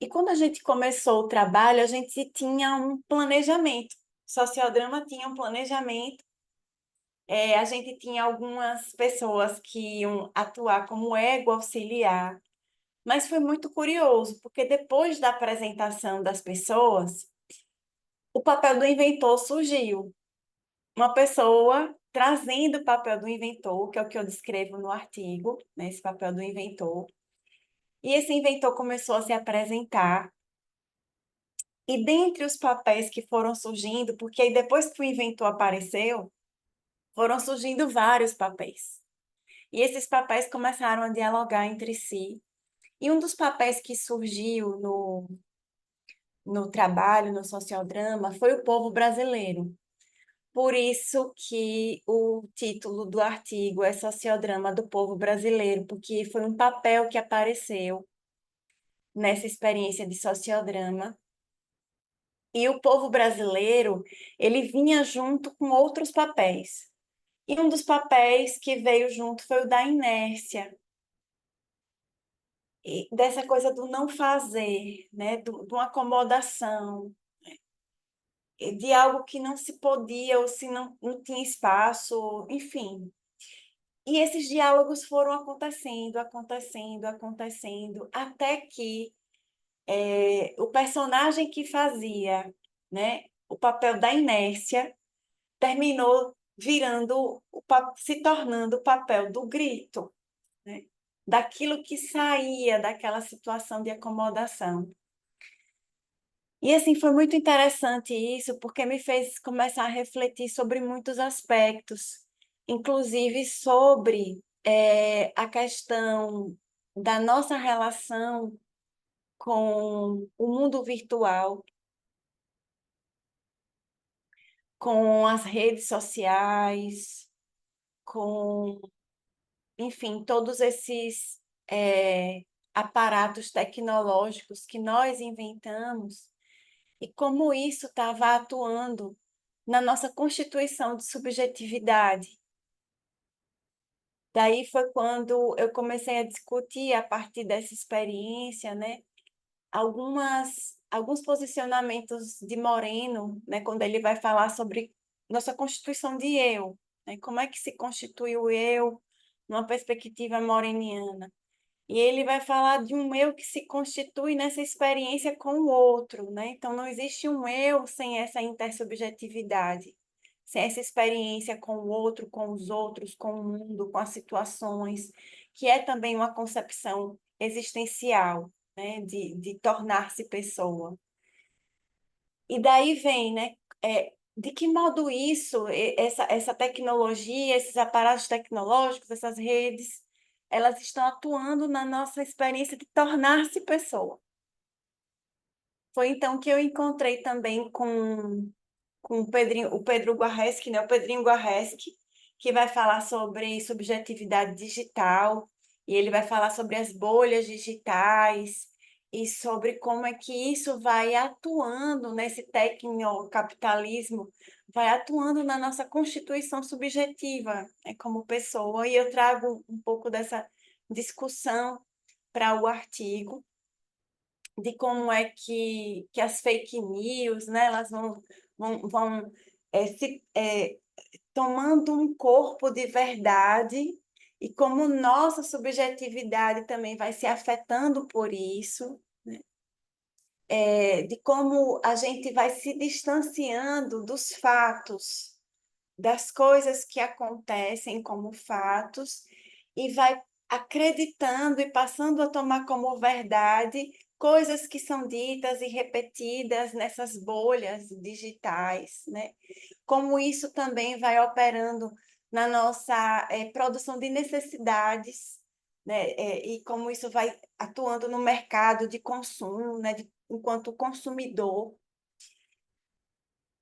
E quando a gente começou o trabalho, a gente tinha um planejamento. O sociodrama tinha um planejamento. A gente tinha algumas pessoas que iam atuar como ego auxiliar, mas foi muito curioso, porque depois da apresentação das pessoas, o papel do inventor surgiu. Uma pessoa trazendo o papel do inventor, que é o que eu descrevo no artigo, né, esse papel do inventor. E esse inventor começou a se apresentar. E dentre os papéis que foram surgindo, porque aí depois que o inventor apareceu, foram surgindo vários papéis. E esses papéis começaram a dialogar entre si. E um dos papéis que surgiu no trabalho, no sociodrama, foi o povo brasileiro. Por isso que o título do artigo é Sociodrama do Povo Brasileiro, porque foi um papel que apareceu nessa experiência de sociodrama. E o povo brasileiro, ele vinha junto com outros papéis. E um dos papéis que veio junto foi o da inércia, e dessa coisa do não fazer, né? De uma acomodação, de algo que não se podia ou se não tinha espaço, enfim. E esses diálogos foram acontecendo, acontecendo, acontecendo, até que o personagem que fazia, né, o papel da inércia terminou virando, se tornando o papel do grito, né? Daquilo que saía daquela situação de acomodação. E assim, foi muito interessante isso, porque me fez começar a refletir sobre muitos aspectos, inclusive sobre a questão da nossa relação com o mundo virtual, com as redes sociais, com, enfim, todos esses aparatos tecnológicos que nós inventamos e como isso estava atuando na nossa constituição de subjetividade. Daí foi quando eu comecei a discutir, a partir dessa experiência, né, alguns posicionamentos de Moreno, né, quando ele vai falar sobre nossa constituição de eu, né, como é que se constitui o eu numa perspectiva moreniana. E ele vai falar de um eu que se constitui nessa experiência com o outro, né? Então, não existe um eu sem essa intersubjetividade, sem essa experiência com o outro, com os outros, com o mundo, com as situações, que é também uma concepção existencial, né? De tornar-se pessoa. E daí vem, né? De que modo isso, essa tecnologia, esses aparatos tecnológicos, essas redes, elas estão atuando na nossa experiência de tornar-se pessoa. Foi então que eu encontrei também com o Pedro Guarreschi, né? O Pedrinho Guarreschi, que vai falar sobre subjetividade digital, e ele vai falar sobre as bolhas digitais, e sobre como é que isso vai atuando nesse tecnocapitalismo, vai atuando na nossa constituição subjetiva, né, como pessoa. E eu trago um pouco dessa discussão para o artigo, de como é que as fake news, né, elas vão tomando um corpo de verdade, e como nossa subjetividade também vai se afetando por isso, né? De como a gente vai se distanciando dos fatos, das coisas que acontecem como fatos, e vai acreditando e passando a tomar como verdade coisas que são ditas e repetidas nessas bolhas digitais, né? Como isso também vai operando na nossa produção de necessidades, né? E como isso vai atuando no mercado de consumo, né? Enquanto consumidor.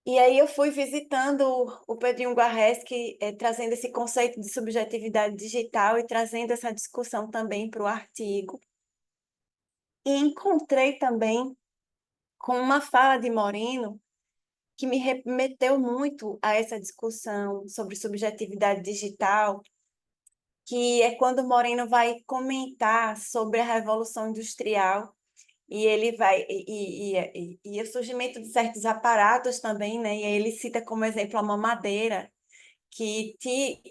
E aí eu fui visitando o Pedrinho Guarreschi, trazendo esse conceito de subjetividade digital e trazendo essa discussão também para o artigo. E encontrei também com uma fala de Moreno que me remeteu muito a essa discussão sobre subjetividade digital, que é quando Moreno vai comentar sobre a Revolução Industrial, e ele vai e o surgimento de certos aparatos também, né? E aí ele cita como exemplo a mamadeira, que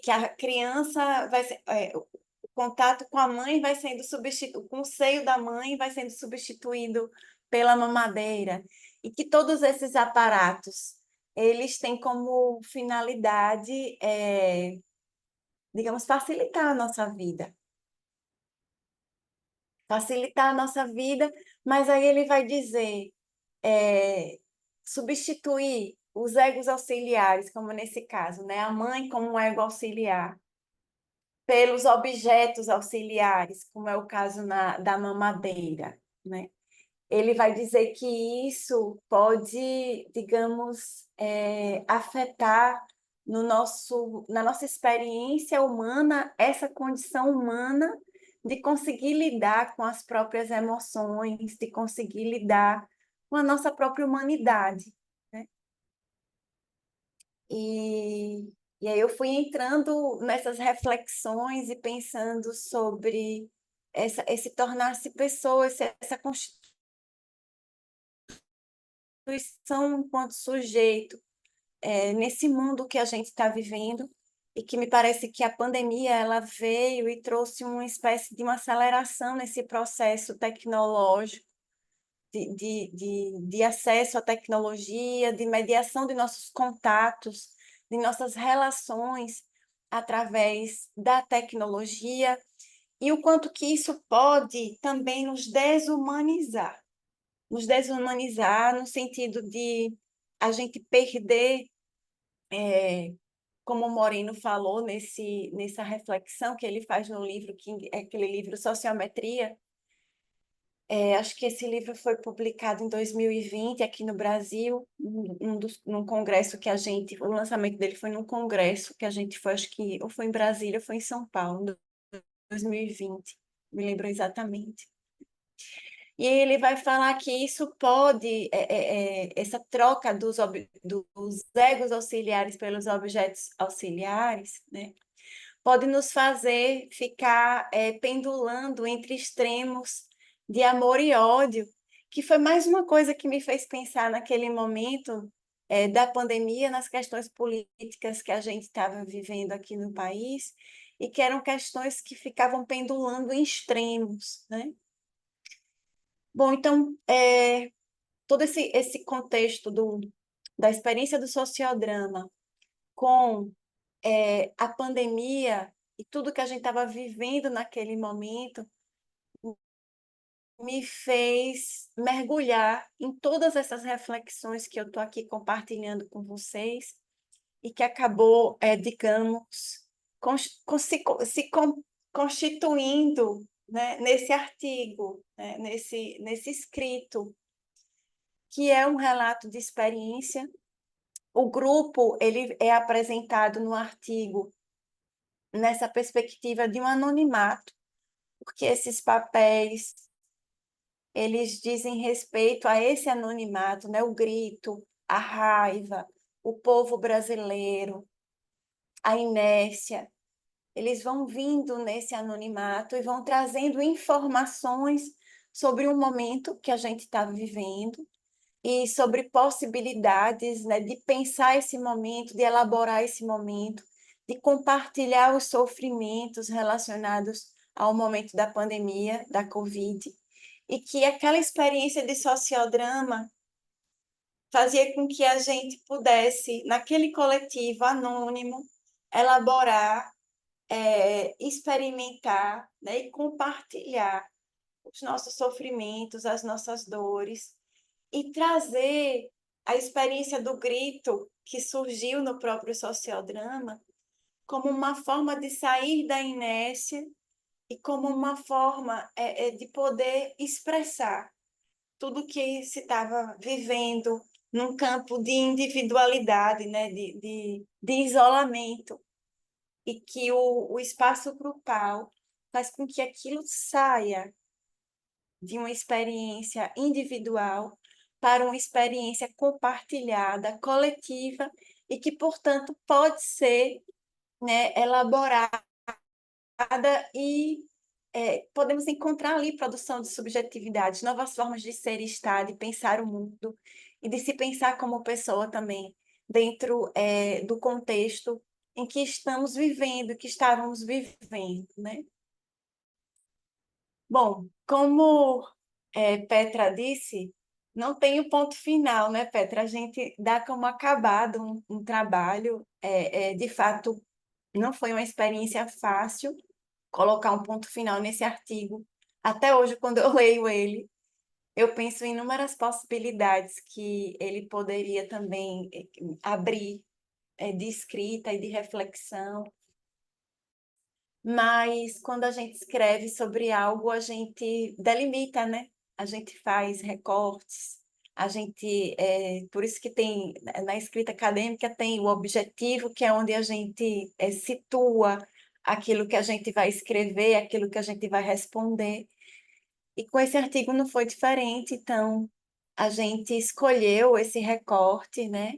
a criança vai ser, o contato com a mãe vai sendo substituído, com o seio da mãe vai sendo substituído pela mamadeira, e que todos esses aparatos eles têm como finalidade, digamos, facilitar a nossa vida, mas aí ele vai dizer, substituir os egos auxiliares, como nesse caso, né? A mãe como um ego auxiliar, pelos objetos auxiliares, como é o caso da mamadeira, né? Ele vai dizer que isso pode, digamos, afetar na nossa experiência humana, essa condição humana de conseguir lidar com as próprias emoções, de conseguir lidar com a nossa própria humanidade, né? E aí eu fui entrando nessas reflexões e pensando sobre esse tornar-se pessoa, essa constituição enquanto sujeito, nesse mundo que a gente está vivendo, e que me parece que a pandemia ela veio e trouxe uma espécie de uma aceleração nesse processo tecnológico, de acesso à tecnologia, de mediação de nossos contatos, de nossas relações através da tecnologia, e o quanto que isso pode também nos desumanizar no sentido de a gente perder, como o Moreno falou nessa reflexão que ele faz no livro, que é aquele livro Sociometria. Acho que esse livro foi publicado em 2020 aqui no Brasil, num congresso que o lançamento dele foi num congresso que a gente foi, acho que ou foi em Brasília ou foi em São Paulo, em 2020, me lembro exatamente. E ele vai falar que isso pode, essa troca dos egos auxiliares pelos objetos auxiliares, né, pode nos fazer ficar pendulando entre extremos de amor e ódio, que foi mais uma coisa que me fez pensar naquele momento da pandemia, nas questões políticas que a gente estava vivendo aqui no país, e que eram questões que ficavam pendulando em extremos, né? Bom, então, todo esse contexto da experiência do sociodrama com a pandemia e tudo que a gente estava vivendo naquele momento me fez mergulhar em todas essas reflexões que eu estou aqui compartilhando com vocês, e que acabou, digamos, constituindo, né, nesse artigo, né, nesse escrito, que é um relato de experiência. O grupo ele é apresentado no artigo nessa perspectiva de um anonimato, porque esses papéis eles dizem respeito a esse anonimato, né? O grito, a raiva, o povo brasileiro, a inércia. eles vão vindo nesse anonimato e vão trazendo informações sobre um momento que a gente está vivendo e sobre possibilidades, né, de pensar esse momento, de elaborar esse momento, de compartilhar os sofrimentos relacionados ao momento da pandemia, da Covid, e que aquela experiência de sociodrama fazia com que a gente pudesse, naquele coletivo anônimo, elaborar, experimentar, né, e compartilhar os nossos sofrimentos, as nossas dores, e trazer a experiência do grito que surgiu no próprio sociodrama como uma forma de sair da inércia e como uma forma de poder expressar tudo que se estava vivendo num campo de individualidade, né? de isolamento, e que o espaço grupal faz com que aquilo saia de uma experiência individual para uma experiência compartilhada, coletiva, e que, portanto, pode ser, né, elaborada e podemos encontrar ali produção de subjetividades, novas formas de ser e estar, de pensar o mundo e de se pensar como pessoa também, dentro do contexto em que estamos vivendo, que estávamos vivendo, né? Bom, como Petra disse, não tem o ponto final, né, Petra? A gente dá como acabado um trabalho, de fato, não foi uma experiência fácil colocar um ponto final nesse artigo. Até hoje, quando eu leio ele, eu penso em inúmeras possibilidades que ele poderia também abrir, de escrita e de reflexão. Mas quando a gente escreve sobre algo, a gente delimita, né? A gente faz recortes, a gente, por isso que tem, na escrita acadêmica tem o objetivo, que é onde a gente situa aquilo que a gente vai escrever, aquilo que a gente vai responder. E com esse artigo não foi diferente, então a gente escolheu esse recorte, né,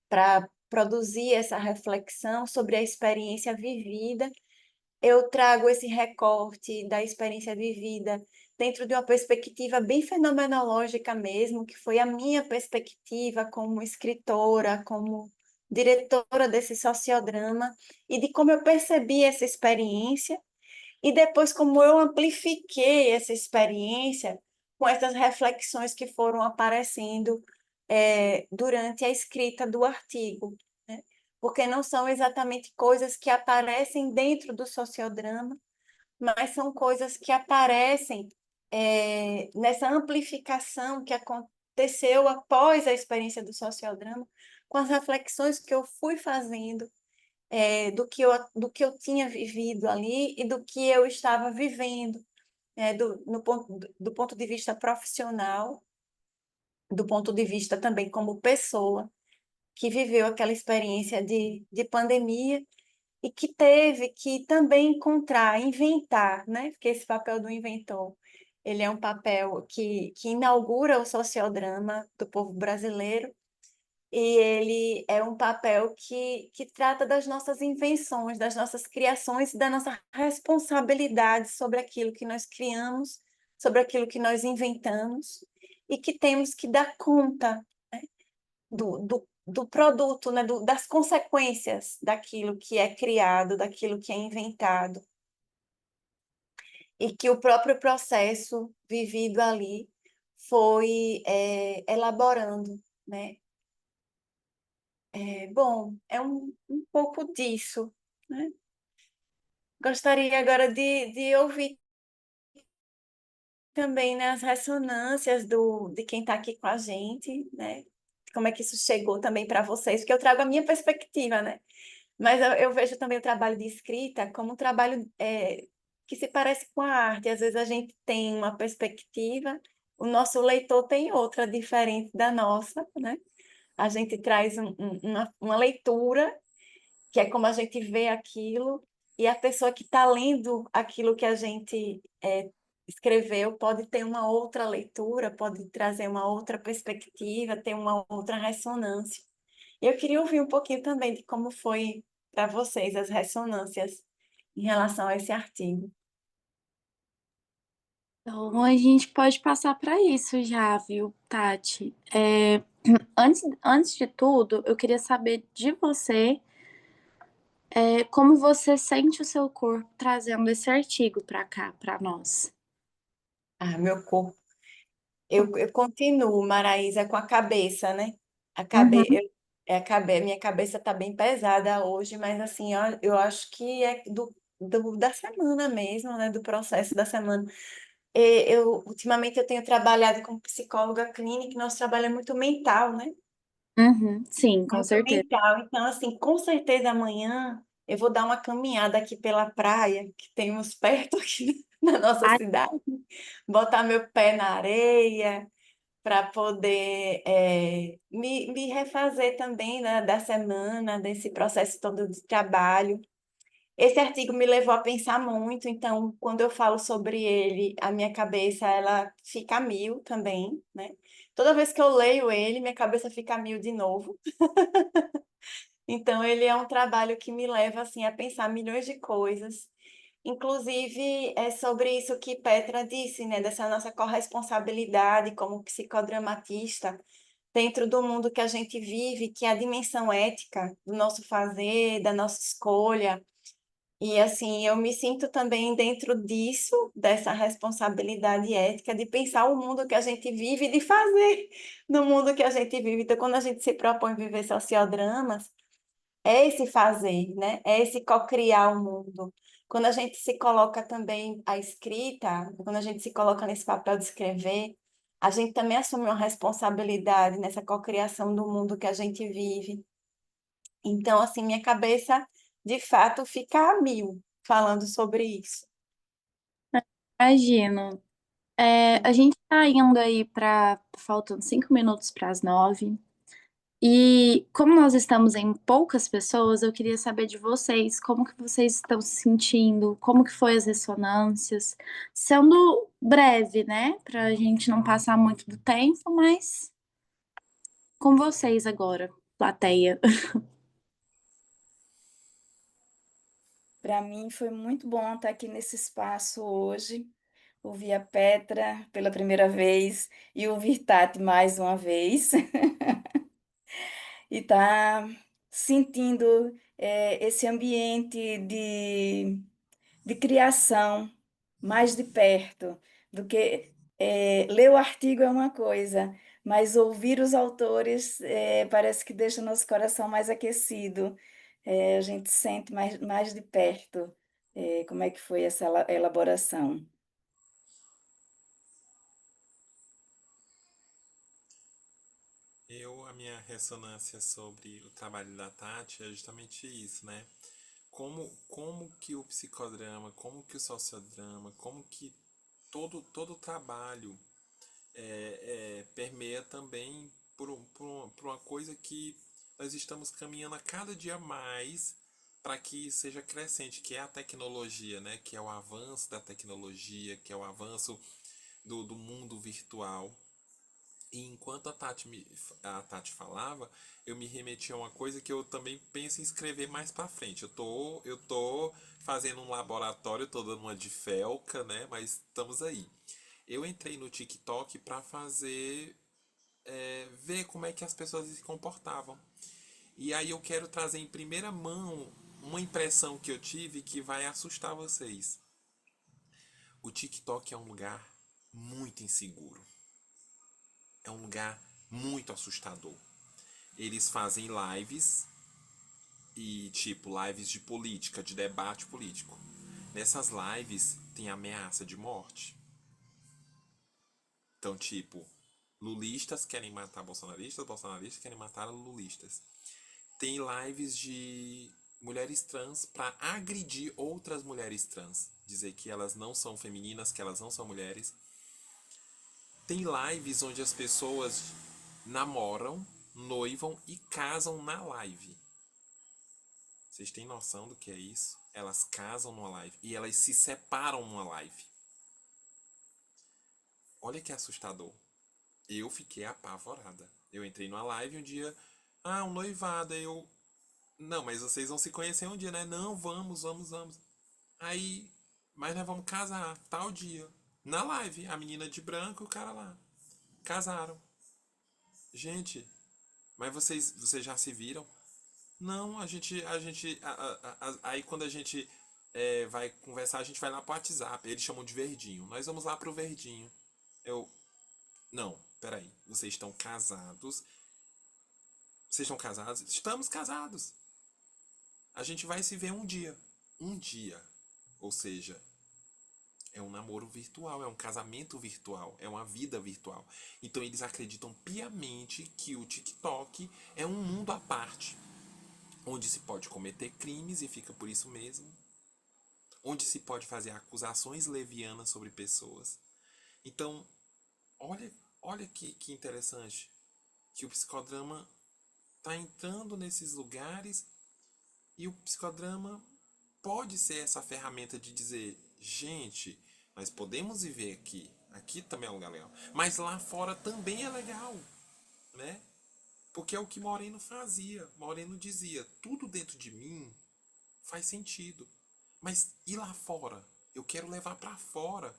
para produzir essa reflexão sobre a experiência vivida. Eu trago esse recorte da experiência vivida dentro de uma perspectiva bem fenomenológica mesmo, que foi a minha perspectiva como escritora, como diretora desse sociodrama, e de como eu percebi essa experiência, e depois como eu amplifiquei essa experiência com essas reflexões que foram aparecendo durante a escrita do artigo, né? Porque não são exatamente coisas que aparecem dentro do sociodrama, mas são coisas que aparecem nessa amplificação que aconteceu após a experiência do sociodrama, com as reflexões que eu fui fazendo do que eu tinha vivido ali e do que eu estava vivendo, do ponto de vista profissional, do ponto de vista também como pessoa que viveu aquela experiência de pandemia e que teve que também encontrar, inventar, né? Porque esse papel do inventor, ele é um papel que inaugura o sociodrama do povo brasileiro, e ele é um papel que trata das nossas invenções, das nossas criações e da nossa responsabilidade sobre aquilo que nós criamos, sobre aquilo que nós inventamos, e que temos que dar conta, né, do produto, né, das consequências daquilo que é criado, daquilo que é inventado, e que o próprio processo vivido ali foi elaborando, né? Bom, é um pouco disso, né? Gostaria agora de ouvir também, né, as ressonâncias de quem está aqui com a gente, né? Como é que isso chegou também para vocês, porque eu trago a minha perspectiva, né? Mas eu vejo também o trabalho de escrita como um trabalho que se parece com a arte. Às vezes a gente tem uma perspectiva, o nosso leitor tem outra diferente da nossa, né? A gente traz uma leitura que é como a gente vê aquilo, e a pessoa que está lendo aquilo que a gente escreveu pode ter uma outra leitura, pode trazer uma outra perspectiva, ter uma outra ressonância. E eu queria ouvir um pouquinho também de como foi para vocês as ressonâncias em relação a esse artigo. Então, a gente pode passar para isso já, viu, Tati? Antes de tudo, eu queria saber de você, como você sente o seu corpo trazendo esse artigo para cá, para nós. Ah, meu corpo. Eu continuo, Maraísa, com a cabeça, né? A Uhum, cabe... eu- é minha cabeça está bem pesada hoje, mas assim, eu acho que é da semana mesmo, né? Do processo da semana. Ultimamente eu tenho trabalhado como psicóloga clínica, e nosso trabalho é muito mental, né? uhum, sim, com Muito certeza. mental. Então, assim, com certeza amanhã eu vou dar uma caminhada aqui pela praia, que temos perto aqui na nossa Ai, cidade, botar meu pé na areia para poder me refazer também, né, da semana, desse processo todo de trabalho. Esse artigo me levou a pensar muito, então, quando eu falo sobre ele, a minha cabeça, ela fica a mil também, né? Toda vez que eu leio ele, minha cabeça fica a mil de novo. Então, ele é um trabalho que me leva, assim, a pensar milhões de coisas. Inclusive, é sobre isso que Petra disse, né? Dessa nossa corresponsabilidade como psicodramatista dentro do mundo que a gente vive, que é a dimensão ética do nosso fazer, da nossa escolha. E assim, eu me sinto também dentro disso, dessa responsabilidade ética de pensar o mundo que a gente vive e de fazer no mundo que a gente vive. Então, quando a gente se propõe viver sociodramas, é esse fazer, né? É esse co-criar o mundo. Quando a gente se coloca também a escrita, quando a gente se coloca nesse papel de escrever, a gente também assume uma responsabilidade nessa cocriação do mundo que a gente vive. Então, assim, minha cabeça, de fato, fica a mil falando sobre isso. imagino. A gente tá indo aí para faltando 5 minutos para as 9. E como nós estamos em poucas pessoas, eu queria saber de vocês, como que vocês estão se sentindo, como que foi as ressonâncias, sendo breve, né, para a gente não passar muito do tempo, mas com vocês agora, plateia. Para mim foi muito bom estar aqui nesse espaço hoje, ouvir a Petra pela primeira vez e ouvir Tati mais uma vez. E tá sentindo esse ambiente de criação mais de perto do que ler o artigo é uma coisa, mas ouvir os autores parece que deixa o nosso coração mais aquecido. A gente sente mais de perto como é que foi essa elaboração. A minha ressonância sobre o trabalho da Tati é justamente isso, né? Como que o psicodrama, como que o sociodrama, como que todo o trabalho permeia também por uma coisa que nós estamos caminhando a cada dia mais para que seja crescente, que é a tecnologia, né? Que é o avanço da tecnologia, que é o avanço do mundo virtual. E enquanto a Tati falava, eu me remeti a uma coisa que eu também penso em escrever mais pra frente. Eu tô fazendo um laboratório, tô dando uma de felca, né? Mas estamos aí. Eu entrei no TikTok pra ver como é que as pessoas se comportavam. E aí eu quero trazer em primeira mão uma impressão que eu tive que vai assustar vocês. O TikTok é um lugar muito inseguro. É um lugar muito assustador. Eles fazem lives e tipo lives de política, de debate político. Nessas lives tem ameaça de morte. Então, tipo, lulistas querem matar bolsonaristas, bolsonaristas querem matar lulistas. Tem lives de mulheres trans para agredir outras mulheres trans, dizer que elas não são femininas, que elas não são mulheres. Tem lives onde as pessoas namoram, noivam e casam na live. Vocês têm noção do que é isso? Elas casam numa live e elas se separam numa live. Olha que assustador. Eu fiquei apavorada. Eu entrei numa live um dia, um noivado, não, mas vocês vão se conhecer um dia, né? Não, vamos. Aí, mas nós vamos casar, tal dia. Na live, a menina de branco e o cara lá. Casaram. Gente, mas vocês já se viram? Não, aí quando a gente vai conversar, a gente vai lá pro WhatsApp. Eles chamam de verdinho. Nós vamos lá pro verdinho. Eu, não, peraí. Vocês estão casados? Vocês estão casados? Estamos casados. A gente vai se ver um dia. Um dia. Ou seja, é um namoro virtual, é um casamento virtual, é uma vida virtual. Então eles acreditam piamente que o TikTok é um mundo à parte, onde se pode cometer crimes e fica por isso mesmo, onde se pode fazer acusações levianas sobre pessoas. Então, olha que interessante, que o psicodrama está entrando nesses lugares e o psicodrama pode ser essa ferramenta de dizer, gente, nós podemos viver aqui. Aqui também é um lugar legal. Mas lá fora também é legal, né? Porque é o que Moreno fazia. Moreno dizia, tudo dentro de mim faz sentido. Mas e lá fora? Eu quero levar para fora.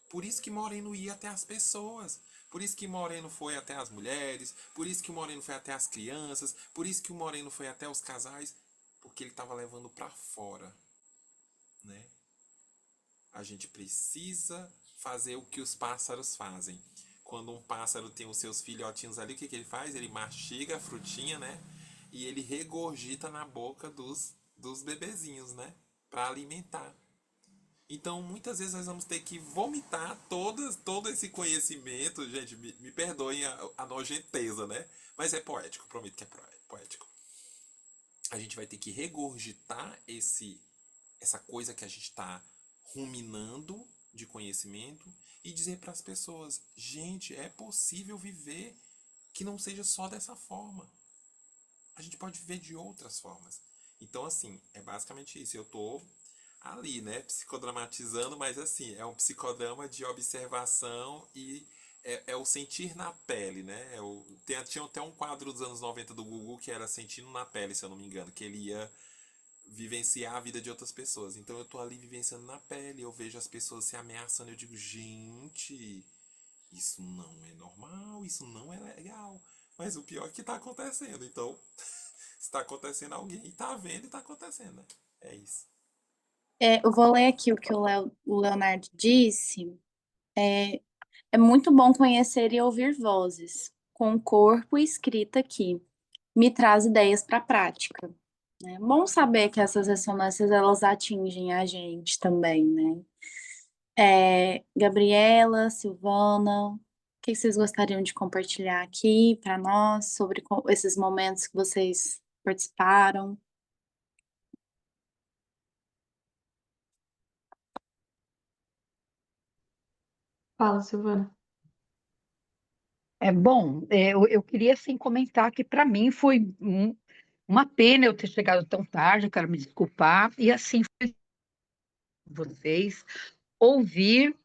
Por isso que Moreno ia até as pessoas. Por isso que Moreno foi até as mulheres. Por isso que o Moreno foi até as crianças. Por isso que o Moreno foi até os casais. Porque ele estava levando para fora, né? A gente precisa fazer o que os pássaros fazem. Quando um pássaro tem os seus filhotinhos ali, o que ele faz? Ele mastiga a frutinha, né? E ele regurgita na boca dos bebezinhos, né? Para alimentar. Então, muitas vezes nós vamos ter que vomitar todo esse conhecimento. Gente, me perdoem a nojenteza, né? Mas é poético, prometo que é poético. A gente vai ter que regurgitar essa coisa que a gente está ruminando de conhecimento e dizer para as pessoas, gente, é possível viver que não seja só dessa forma. A gente pode viver de outras formas. Então, assim, é basicamente isso. Eu tô ali, né, psicodramatizando, mas assim, é um psicodrama de observação e é o sentir na pele, né? Tinha até um quadro dos anos 90 do Gugu que era Sentindo na Pele, se eu não me engano, que ele ia vivenciar a vida de outras pessoas. Então eu tô ali vivenciando na pele, eu vejo as pessoas se ameaçando, eu digo, gente, isso não é normal, isso não é legal. Mas o pior é que tá acontecendo. Então, se tá acontecendo, alguém tá vendo e tá acontecendo, né? É isso. Eu vou ler aqui o que o Leonardo disse. É muito bom conhecer e ouvir vozes, com o corpo e escrita aqui. Me traz ideias para a prática. É bom saber que essas ressonâncias elas atingem a gente também, né? Gabriela, Silvana, o que vocês gostariam de compartilhar aqui para nós sobre esses momentos que vocês participaram? Fala, Silvana. Eu queria assim comentar que para mim foi uma pena eu ter chegado tão tarde, eu quero me desculpar, e assim foi vocês ouvir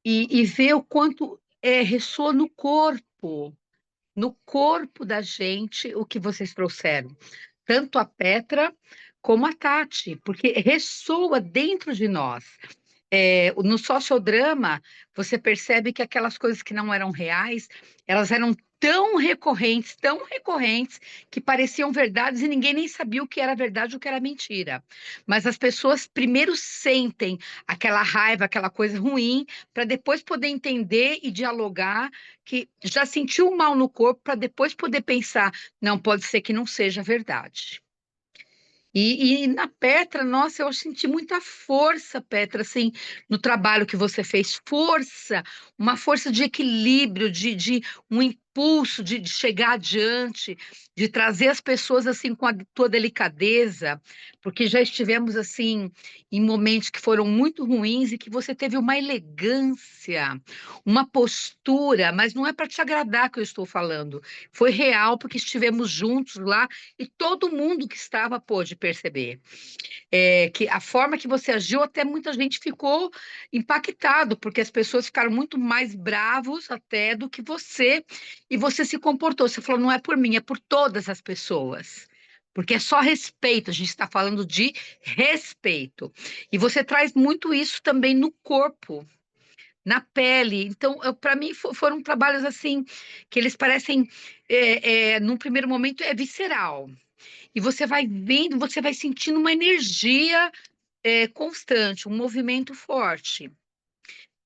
e ver o quanto ressoa no corpo da gente o que vocês trouxeram, tanto a Petra como a Tati, porque ressoa dentro de nós. No sociodrama, você percebe que aquelas coisas que não eram reais, elas eram tão recorrentes, que pareciam verdades e ninguém nem sabia o que era verdade e o que era mentira. Mas as pessoas primeiro sentem aquela raiva, aquela coisa ruim, para depois poder entender e dialogar, que já sentiu mal no corpo, para depois poder pensar, não, pode ser que não seja verdade. E na Petra, nossa, eu senti muita força, Petra, assim, no trabalho que você fez. Força, uma força de equilíbrio, de um impulso de chegar adiante, de trazer as pessoas, assim, com a tua delicadeza, porque já estivemos, assim, em momentos que foram muito ruins e que você teve uma elegância, uma postura, mas não é para te agradar que eu estou falando. Foi real, porque estivemos juntos lá e todo mundo que estava pôde perceber. Que a forma que você agiu, até muita gente ficou impactado, porque as pessoas ficaram muito mais bravos até do que você, e você se comportou. Você falou, não é por mim, é por todas as pessoas. porque é só respeito, a gente está falando de respeito. E você traz muito isso também no corpo, na pele. Então, para mim, foram trabalhos assim, que eles parecem, num primeiro momento, é visceral. E você vai vendo, você vai sentindo uma energia constante, um movimento forte.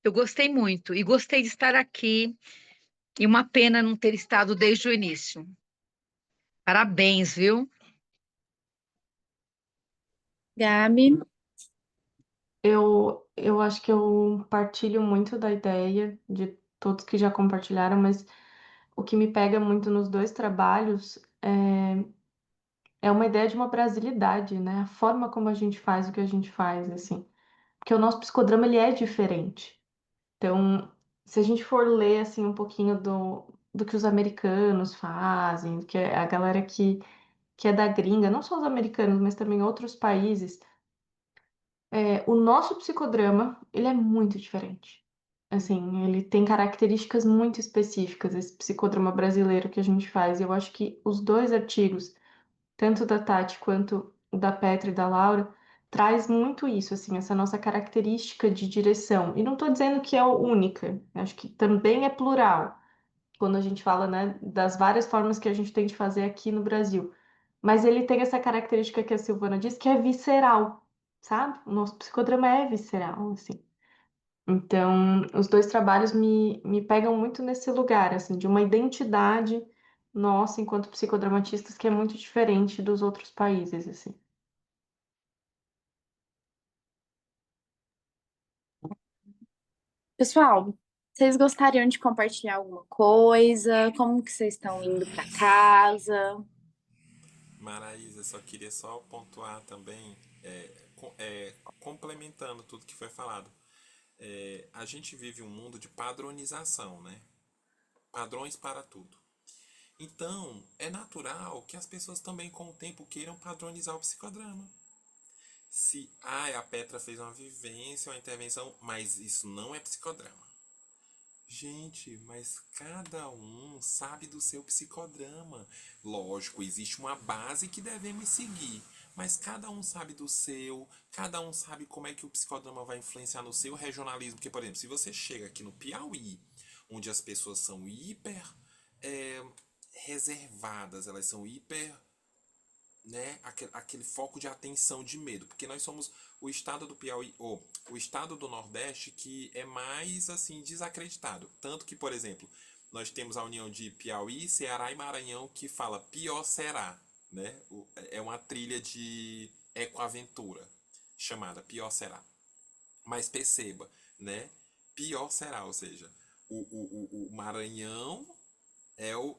Eu gostei muito e gostei de estar aqui. E uma pena não ter estado desde o início. Parabéns, viu? Gabi, Eu acho que eu partilho muito da ideia de todos que já compartilharam, mas o que me pega muito nos dois trabalhos é uma ideia de uma brasilidade, né? A forma como a gente faz o que a gente faz, assim. Porque o nosso psicodrama, ele é diferente. Então, se a gente for ler, assim, um pouquinho do que os americanos fazem, que é a galera que é da gringa, não só os americanos, mas também outros países, o nosso psicodrama, ele é muito diferente. Assim, ele tem características muito específicas, esse psicodrama brasileiro que a gente faz. E eu acho que os dois artigos, tanto da Tati quanto da Petra e da Laura, traz muito isso, assim, essa nossa característica de direção. E não estou dizendo que é única, acho que também é plural, quando a gente fala, né, das várias formas que a gente tem de fazer aqui no Brasil. Mas ele tem essa característica que a Silvana disse, que é visceral, sabe? O nosso psicodrama é visceral, assim. Então, os dois trabalhos me pegam muito nesse lugar, assim, de uma identidade nossa enquanto psicodramatistas que é muito diferente dos outros países, assim. pessoal, vocês gostariam de compartilhar alguma coisa? Como que vocês estão indo para casa? Maraísa, só queria só pontuar também, complementando tudo que foi falado. A gente vive um mundo de padronização, né? Padrões para tudo. Então, é natural que as pessoas também, com o tempo, queiram padronizar o psicodrama. Se a Petra fez uma vivência, uma intervenção, mas isso não é psicodrama. Gente, mas cada um sabe do seu psicodrama. Lógico, existe uma base que devemos seguir, mas cada um sabe do seu, cada um sabe como é que o psicodrama vai influenciar no seu regionalismo. Porque, por exemplo, se você chega aqui no Piauí, onde as pessoas são hiper é, reservadas, elas são hiper, né, aquele foco de atenção, de medo, porque nós somos o estado do Piauí, ou o estado do Nordeste que é mais assim desacreditado, tanto que, por exemplo, nós temos a união de Piauí, Ceará e Maranhão que fala pior será, né? É uma trilha de ecoaventura chamada Pior Será. Mas perceba, né? Pior será, ou seja, o Maranhão é o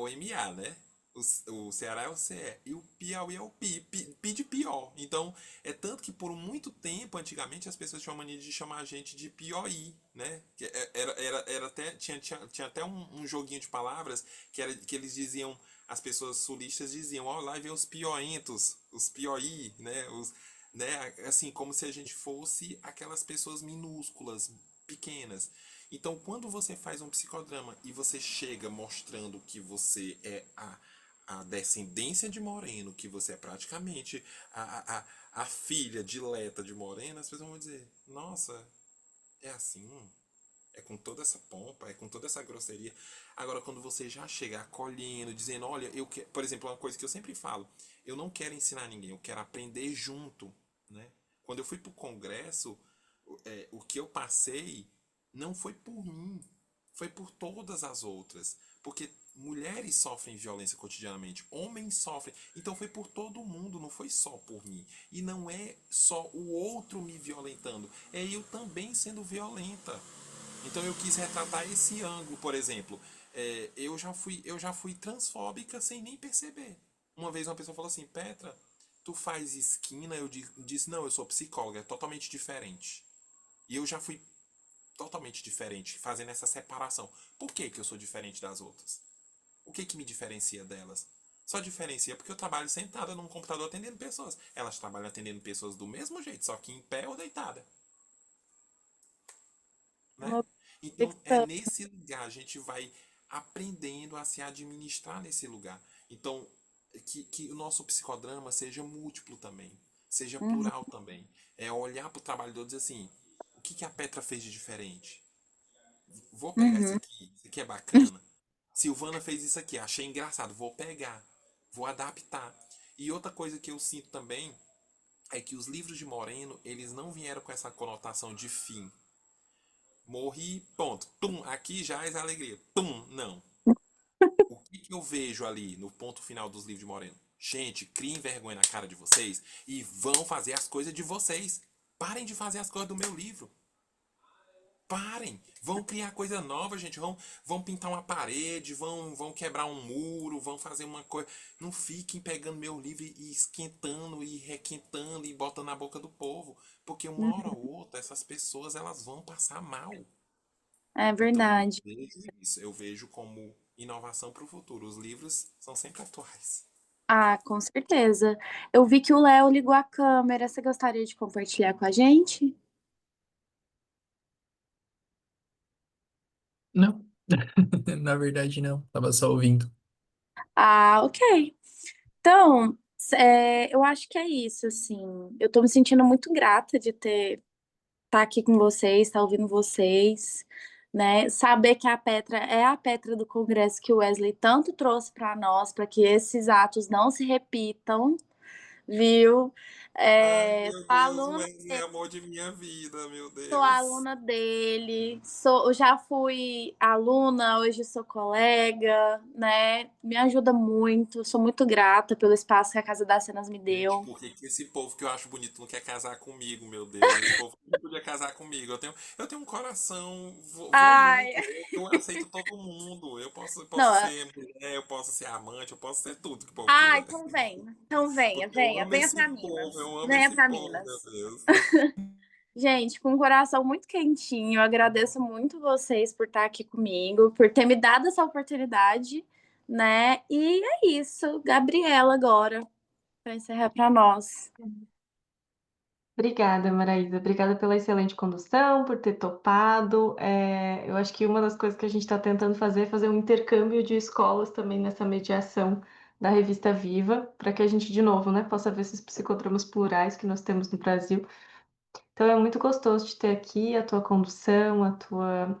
MA, né? O Ceará é o CE. E o Piauí é o Pi de pior. Então, é tanto que por muito tempo, antigamente, as pessoas tinham a mania de chamar a gente de Piauí, né? Era até, tinha até um joguinho de palavras que eles diziam, as pessoas sulistas diziam, ó, lá vem os pioentos, os Piauí, né? Né? Assim, como se a gente fosse aquelas pessoas minúsculas, pequenas. Então, quando você faz um psicodrama e você chega mostrando que você é a descendência de Moreno, que você é praticamente a filha dileta de Moreno, as pessoas vão dizer: nossa, é assim? É com toda essa pompa, é com toda essa grosseria. Agora, quando você já chega acolhendo, dizendo: olha, eu quero. Por exemplo, uma coisa que eu sempre falo: eu não quero ensinar ninguém, eu quero aprender junto. Né? Quando eu fui para o congresso, o que eu passei não foi por mim, foi por todas as outras. Porque mulheres sofrem violência cotidianamente, homens sofrem. Então foi por todo mundo, não foi só por mim. E não é só o outro me violentando, é eu também sendo violenta. Então eu quis retratar esse ângulo, por exemplo. Eu já fui transfóbica sem nem perceber. Uma vez uma pessoa falou assim: Petra, tu faz esquina? Eu disse: não, eu sou psicóloga, é totalmente diferente. E eu já fui totalmente diferente, fazendo essa separação. Por que que eu sou diferente das outras? O que que me diferencia delas? Só diferencia porque eu trabalho sentada num computador atendendo pessoas. Elas trabalham atendendo pessoas do mesmo jeito, só que em pé ou deitada. Né? Uma Então é questão. nesse lugar a gente vai aprendendo a se administrar nesse lugar. Então que o nosso psicodrama seja múltiplo também, seja Uhum. plural também. É olhar para o trabalhador e dizer assim, o que a Petra fez de diferente? Vou pegar Uhum. isso aqui é bacana. Silvana fez isso aqui, achei engraçado, vou pegar, vou adaptar. E outra coisa que eu sinto também é que os livros de Moreno, eles não vieram com essa conotação de fim. Morri, ponto. Tum, aqui já é alegria. Tum, não. O que eu vejo ali no ponto final dos livros de Moreno? Gente, criem vergonha na cara de vocês e vão fazer as coisas de vocês. Parem de fazer as coisas do meu livro. Parem! Vão criar coisa nova, gente. Vão pintar uma parede, vão quebrar um muro, vão fazer uma coisa. Não fiquem pegando meu livro e esquentando e requentando e botando na boca do povo. Porque uma hora ou outra, essas pessoas elas vão passar mal. É Então eu verdade. vejo isso. Eu vejo como inovação para o futuro. Os livros são sempre atuais. Ah, com certeza. Eu vi que o Léo ligou a câmera. Você gostaria de compartilhar com a gente? Não, na verdade não. Tava só ouvindo. Ah, ok. Então, eu acho que é isso, assim. Eu tô me sentindo muito grata de ter estar aqui com vocês, estar ouvindo vocês, né? Saber que a Petra é a Petra do Congresso que o Wesley tanto trouxe para nós, para que esses atos não se repitam, viu? Ai, É, meu sou Deus, o aluna Wesley é amor de minha vida, meu Sou Deus. aluna dele, eu já fui aluna, hoje sou colega, né? Me ajuda muito, sou muito grata pelo espaço que a Casa das Cenas me Gente, deu. por que que esse povo que eu acho bonito não quer casar comigo, meu Deus? Esse povo não podia casar comigo. Eu tenho um coração Ai, volúvel. Eu aceito todo mundo. Eu posso não, ser mulher, eu posso ser amante, eu posso ser tudo que o povo ai, quiser. então venha, então venha, Porque eu venha, amo venha esse para povo, Minas, eu amo venha esse para povo, meu Minas. Deus. Gente, com um coração muito quentinho, eu agradeço muito vocês por estar aqui comigo, por ter me dado essa oportunidade, né? E é isso, Gabriela agora, para encerrar para nós. Obrigada, Maraísa. Obrigada pela excelente condução, por ter topado. Eu acho que uma das coisas que a gente está tentando fazer é fazer um intercâmbio de escolas também nessa mediação da revista Viva, para que a gente, de novo, né, possa ver esses psicodramas plurais que nós temos no Brasil. Então é muito gostoso de ter aqui a tua condução, a tua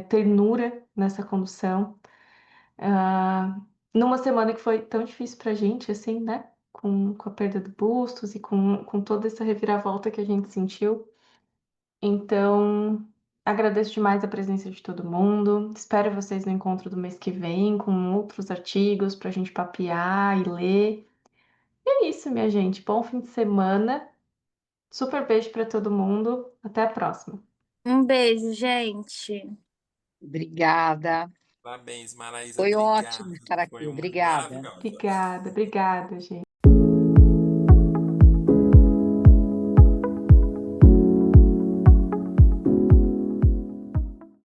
ternura nessa condução. Ah, numa semana que foi tão difícil pra gente, assim, né? Com a perda do Bustos e com toda essa reviravolta que a gente sentiu. Então, agradeço demais a presença de todo mundo. Espero vocês no encontro do mês que vem com outros artigos para a gente papear e ler. E é isso, minha gente. Bom fim de semana. Super beijo para todo mundo. Até a próxima. Um beijo, gente. Obrigada. Parabéns, Maraísa, Foi obrigado. ótimo estar aqui. Foi Obrigada. maravilhosa. Obrigada, obrigada, gente.